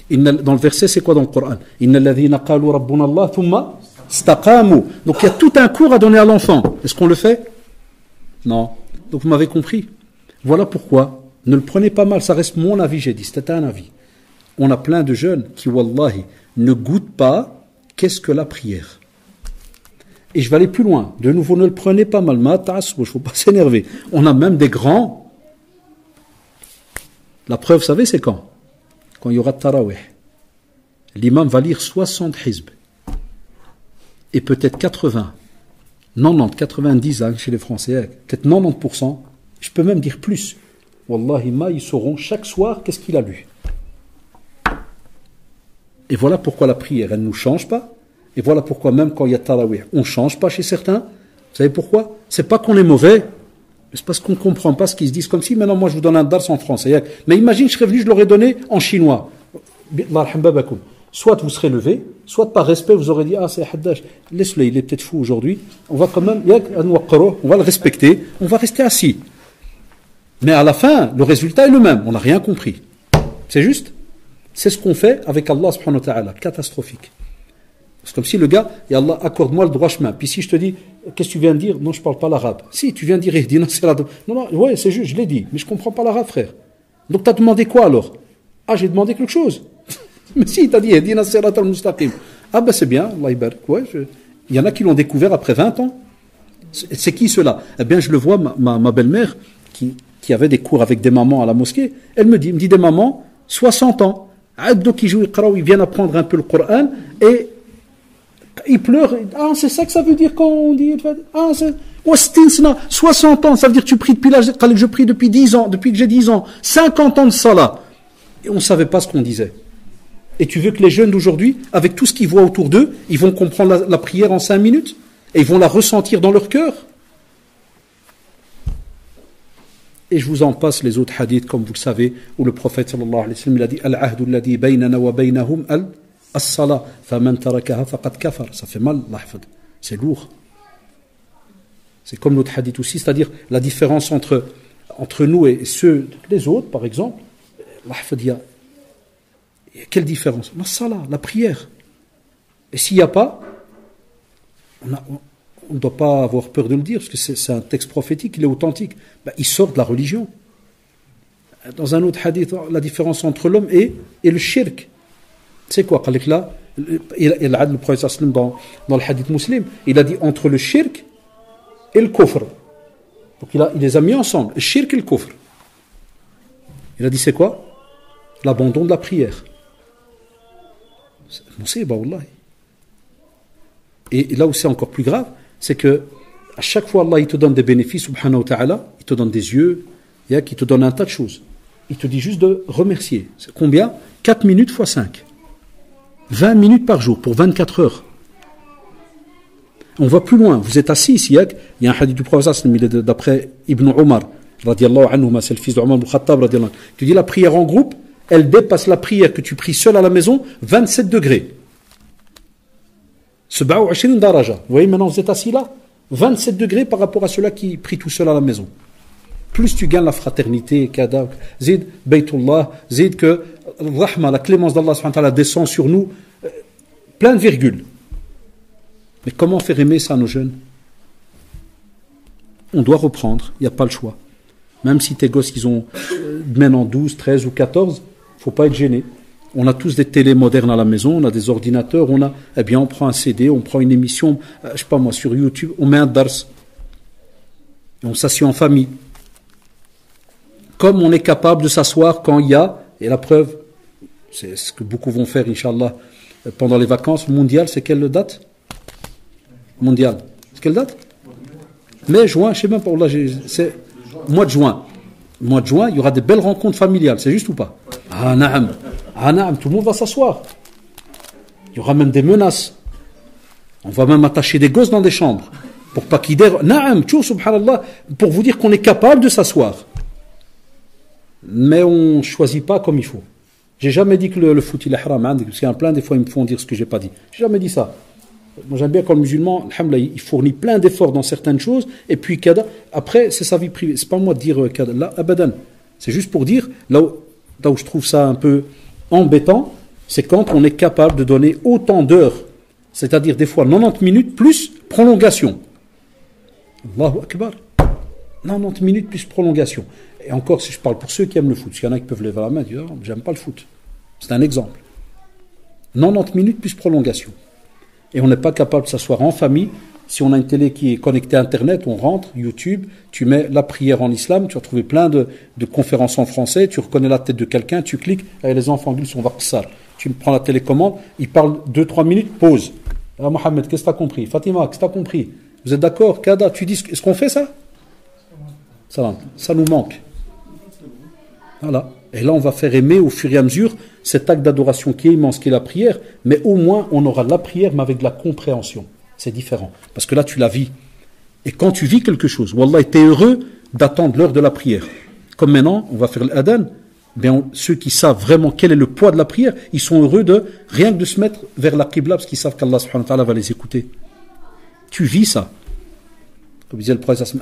Dans le verset, c'est quoi dans le Coran? Inna alladhina qalu rabbuna Allah thumma istaqamu. Donc il y a tout un cours à donner à l'enfant. Est-ce qu'on le fait? Non. Donc vous m'avez compris. Voilà pourquoi, ne le prenez pas mal, ça reste mon avis, j'ai dit, c'était un avis. On a plein de jeunes qui, wallahi, ne goûtent pas qu'est-ce que la prière. Et je vais aller plus loin. De nouveau, ne le prenez pas mal, il ne faut pas s'énerver. On a même des grands. La preuve, vous savez, c'est quand? Quand il y aura Tarawih. L'imam va lire 60 hizb. Et peut-être 80. 90, 90 hein, chez les Français, peut-être 90%, je peux même dire plus. Wallahi ma, ils sauront chaque soir qu'est-ce qu'il a lu. Et voilà pourquoi la prière, elle ne nous change pas. Et voilà pourquoi même quand il y a Tarawih, on ne change pas chez certains. Vous savez pourquoi? C'est pas qu'on est mauvais, c'est parce qu'on ne comprend pas ce qu'ils se disent. Comme si maintenant moi je vous donne un dars en français. Mais imagine, je serais venu, je l'aurais donné en chinois. Soit vous serez levé, soit par respect, vous aurez dit ah c'est Haddash, laisse-le, il est peut-être fou aujourd'hui. On va quand même, on va le respecter, on va rester assis. Mais à la fin, le résultat est le même, on n'a rien compris. C'est juste? C'est ce qu'on fait avec Allah subhanahu wa ta'ala, catastrophique. C'est comme si le gars, et Allah accorde-moi le droit chemin. Puis si je te dis, qu'est-ce que tu viens de dire? Non, je ne parle pas l'arabe. Si, tu viens de dire Ihdina sirat. Non, ouais, c'est juste, je l'ai dit, mais je ne comprends pas l'arabe, frère. Donc tu as demandé quoi alors? Ah, j'ai demandé quelque chose. Mais si, il t'a dit Ihdina sirat al-mustaqim. Ah ben c'est bien, Allah ibarak. Ouais, il y en a qui l'ont découvert après 20 ans. C'est qui cela? Eh bien, je le vois, ma belle-mère, qui avait des cours avec des mamans à la mosquée, elle me dit des mamans, 60 ans. Donc ils jouent, ils viennent apprendre un peu le Coran, et ils pleurent. Ah, c'est ça que ça veut dire quand on dit. Ah, c'est. 60 ans, ça veut dire que tu pries depuis l'âge. Je prie depuis 10 ans, depuis que j'ai 10 ans. 50 ans de salat. Et on ne savait pas ce qu'on disait. Et tu veux que les jeunes d'aujourd'hui, avec tout ce qu'ils voient autour d'eux, ils vont comprendre la prière en 5 minutes? Et ils vont la ressentir dans leur cœur? Et je vous en passe les autres hadiths, comme vous le savez, où le prophète sallallahu alayhi wa sallam il a dit Al-ahdu alladhi baynana wa baynahum as-salah, faman tarakaha faqad kafar. Ça fait mal, l'ahfad. C'est lourd. C'est comme l'autre hadith aussi, c'est-à-dire la différence entre nous et ceux, les autres, par exemple. L'ahfad, il y a quelle différence? La salah, la prière. Et s'il n'y a pas, on ne doit pas avoir peur de le dire, parce que c'est un texte prophétique, il est authentique. Il sort de la religion. Dans un autre hadith, la différence entre l'homme et le shirk. C'est quoi? Là, le prophète dans le hadith musulman, il a dit entre le shirk et le kufr. Donc il les a mis ensemble, le shirk et le kufr. Il a dit c'est quoi? L'abandon de la prière. Et là où c'est encore plus grave, c'est que à chaque fois Allah il te donne des bénéfices subhanahu wa ta'ala, il te donne des yeux, il te donne un tas de choses. Il te dit juste de remercier. C'est combien? 4 minutes x 5. 20 minutes par jour pour 24 heures. On va plus loin. Vous êtes assis ici, il y a un hadith du prophète d'après Ibn Omar, radiallahu anhu, c'est le fils d'Omar ibn Khattab, radiallahu anhu. Tu dis la prière en groupe, elle dépasse la prière que tu pries seul à la maison, 27 degrés. Daraja. Vous voyez, maintenant vous êtes assis là, 27 degrés par rapport à ceux-là qui prient tout seul à la maison. Plus tu gagnes la fraternité, zid, baytullah, zid que rahma, la clémence d'Allah subhanahu wa ta'ala descend sur nous, plein de virgules. Mais comment faire aimer ça à nos jeunes? On doit reprendre, il n'y a pas le choix. Même si tes gosses, ils ont maintenant 12, 13 ou 14, il ne faut pas être gêné. On a tous des télés modernes à la maison, on a des ordinateurs, on prend un CD, on prend une émission, je sais pas moi, sur YouTube, on met un dars. Et on s'assied en famille. Comme on est capable de s'asseoir quand il y a, et la preuve, c'est ce que beaucoup vont faire, Inch'Allah, pendant les vacances mondiales, c'est quelle date? mondial. C'est quelle date? Mai, juin, je sais même pas. Là, c'est mois de juin. Mois de juin, il y aura des belles rencontres familiales, c'est juste ou pas? Ah, naam. Ah, naam, tout le monde va s'asseoir. Il y aura même des menaces. On va même attacher des gosses dans des chambres. Pour pas qu'ils dérangent. Naam, tchou, subhanallah, pour vous dire qu'on est capable de s'asseoir. Mais on ne choisit pas comme il faut. J'ai jamais dit que le foot il est haram, hein, parce qu'il y a plein des fois ils me font dire ce que j'ai pas dit. J'ai jamais dit ça. Moi j'aime bien quand le musulman, alhamdoulilah, il fournit plein d'efforts dans certaines choses, et puis après c'est sa vie privée. C'est pas moi de dire là, abadan. C'est juste pour dire, là où je trouve ça un peu embêtant, c'est quand on est capable de donner autant d'heures, c'est-à-dire des fois 90 minutes plus prolongation. Allahu Akbar. 90 minutes plus prolongation. Et encore, si je parle pour ceux qui aiment le foot, s'il y en a qui peuvent lever la main et dire oh, j'aime pas le foot. C'est un exemple. 90 minutes plus prolongation. Et on n'est pas capable de s'asseoir en famille. Si on a une télé qui est connectée à Internet, on rentre, YouTube, tu mets la prière en islam, tu vas trouver plein de conférences en français, tu reconnais la tête de quelqu'un, tu cliques, et les enfants disent on va qsar. Tu prends la télécommande, il parle 2-3 minutes, pause. Ah, Mohamed, qu'est-ce que tu as compris? Fatima, qu'est-ce que tu as compris? Vous êtes d'accord? Kada, tu dis, est-ce qu'on fait ça? Ça nous manque. Voilà. Et là, on va faire aimer au fur et à mesure cet acte d'adoration qui est immense, qui est la prière, mais au moins, on aura la prière, mais avec de la compréhension. C'est différent. Parce que là, tu la vis. Et quand tu vis quelque chose, Wallah, tu es heureux d'attendre l'heure de la prière. Comme maintenant, on va faire l'adhan, bien, ceux qui savent vraiment quel est le poids de la prière, ils sont heureux de rien que de se mettre vers la qibla, parce qu'ils savent qu'Allah subhanahu wa ta'ala va les écouter. Tu vis ça. Comme disait le prophète,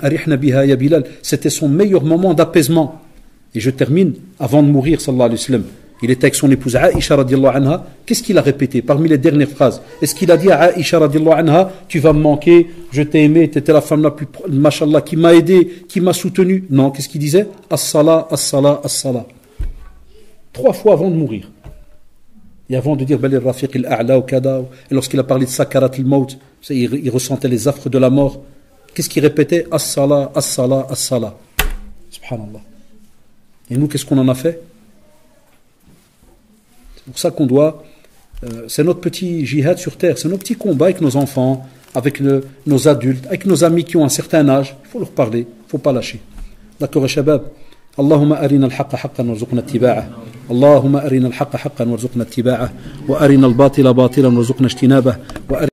c'était son meilleur moment d'apaisement. Et je termine, avant de mourir, sallallahu alayhi wa sallam, il était avec son épouse Aïcha radiallahu anha. Qu'est-ce qu'il a répété parmi les dernières phrases? Est-ce qu'il a dit à Aïcha radiallahu anha, tu vas me manquer, je t'ai aimé, tu étais la femme la plus, mashallah, qui m'a aidé, qui m'a soutenu? Non, qu'est-ce qu'il disait? As-salah, as-salah, as-salah. 3 fois avant de mourir. Et avant de dire Bali Rafiq al-A'la ou Kada, et lorsqu'il a parlé de Sakarat al-Maut, il ressentait les affres de la mort. Qu'est-ce qu'il répétait? As-salah, as-salah, as-salah. Subhanallah. Et nous, qu'est-ce qu'on en a fait? C'est pour ça qu'on doit... c'est notre petit jihad sur terre, c'est nos petits combats avec nos enfants, avec nos adultes, avec nos amis qui ont un certain âge. Il faut leur parler, il ne faut pas lâcher. D'accord, shabab? اللهم أرنا الحق حقا وارزقنا اتباعه اللهم أرنا الحق حقا وارزقنا اتباعه وأرنا الباطل باطلا وارزقنا اجتنابه